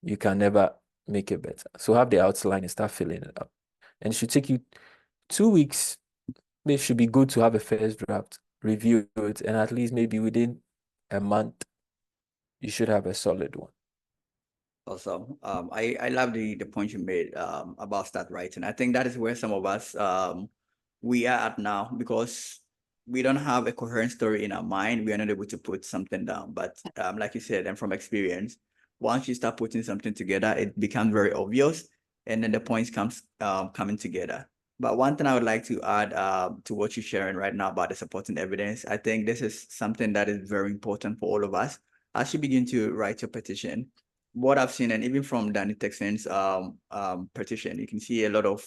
you can never make it better. So have the outline and start filling it up. And it should take you 2 weeks. It should be good to have a first draft, review it, and at least maybe within a month, you should have a solid one. Awesome. I love the point you made about start writing. I think that is where some of us we are at now, because we don't have a coherent story in our mind. We are not able to put something down. But like you said, and from experience, once you start putting something together, it becomes very obvious, and then the points comes coming together. But one thing I would like to add to what you're sharing right now about the supporting evidence, I think this is something that is very important for all of us as you begin to write your petition. What I've seen, and even from Danny Texan's petition, you can see a lot of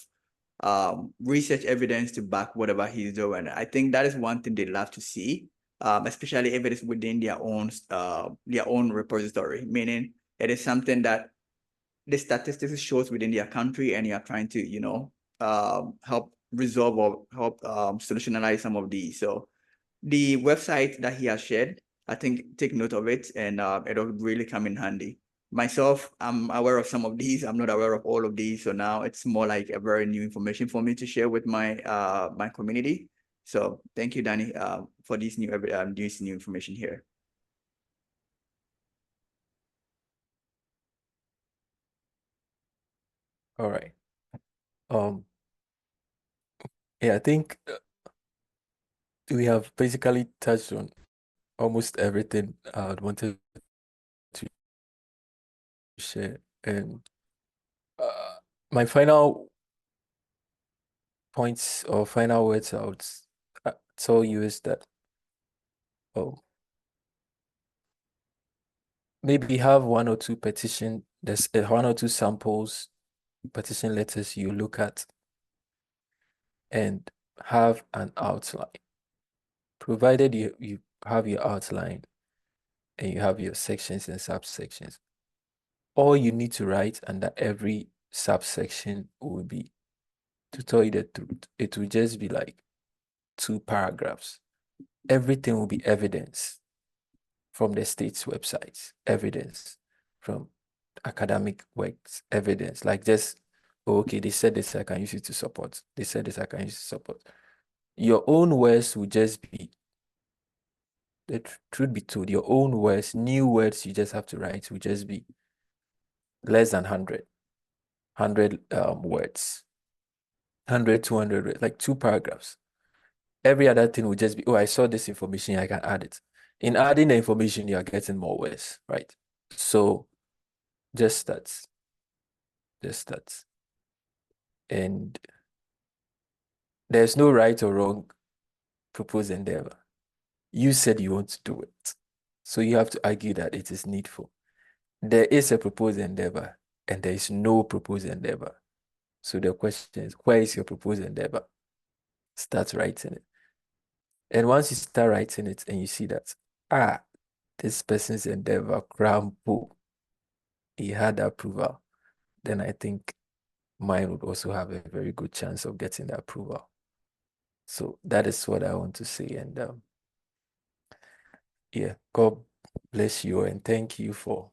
research evidence to back whatever he's doing. I think that is one thing they love to see, especially if it is within their own repository, meaning it is something that the statistics shows within their country, and you are trying to, help resolve or help solutionalize some of these. So the website that he has shared, I think take note of it, and it'll really come in handy. Myself, I'm aware of some of these. I'm not aware of all of these. So now it's more like a very new information for me to share with my my community. So thank you, Danny, for this new information here. All right. Yeah, I think we have basically touched on almost everything I wanted to share. And my final points or final words I would tell you is that maybe have one or two there's one or two samples, petition letters you look at, and have an outline. Provided you have your outline and you have your sections and subsections, all you need to write under every subsection will be, to tell you the truth, it will just be like 2 paragraphs. Everything will be evidence from the state's websites, evidence from academic works, evidence, like just, oh, okay, they said this, I can use it to support. They said this, I can use it to support. Your own words will just be, the truth be told, your own words, new words you just have to write will just be less than 100 words, 100, 200 words, like 2 paragraphs. Every other thing will just be, oh, I saw this information, I can add it. In adding the information, you are getting more words, right? So just that. And there's no right or wrong proposed endeavor. You said you want to do it, so you have to argue that it is needful. There is a proposed endeavor and there is no proposed endeavor. So the question is, where is your proposed endeavor? Start writing it. And once you start writing it and you see that, this person's endeavor, Crampo, he had approval, then I think mine would also have a very good chance of getting the approval. So that is what I want to say. And yeah, God bless you and thank you for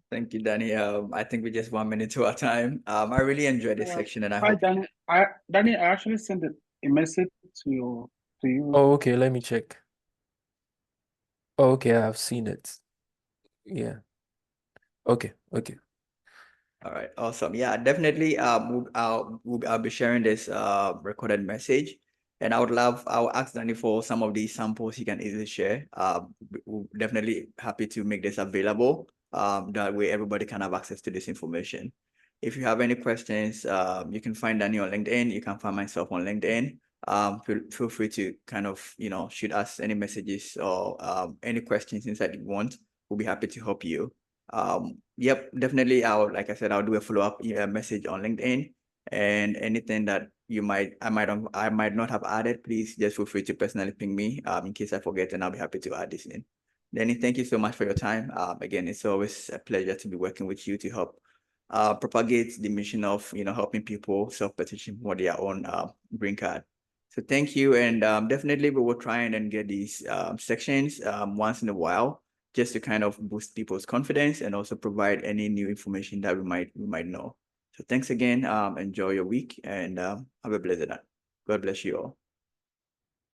Thank you, Danny. I think we're just 1 minute to our time. I really enjoyed this section, and I Hi, hope. Danny, I actually sent a message to you. Oh, okay, let me check. Oh, okay, I've seen it. Yeah. Okay. All right, awesome. Yeah, definitely. I'll be sharing this recorded message, and I'll ask Danny for some of these samples he can easily share. We're definitely happy to make this available. That way everybody can have access to this information. If you have any questions, you can find Danny on LinkedIn. You can find myself on LinkedIn. Feel free to kind of shoot us any messages or any questions inside you want. We'll be happy to help you. Yep, definitely. Like I said, I'll do a follow-up message on LinkedIn, and anything that I might not have added, please just feel free to personally ping me in case I forget, and I'll be happy to add this in. Danny, thank you so much for your time. Again, it's always a pleasure to be working with you to help propagate the mission of helping people self-petition for their own green card. So thank you, and definitely we will try and then get these sections once in a while, just to kind of boost people's confidence and also provide any new information that we might know. So thanks again. Enjoy your week and have a blessed night. God bless you all.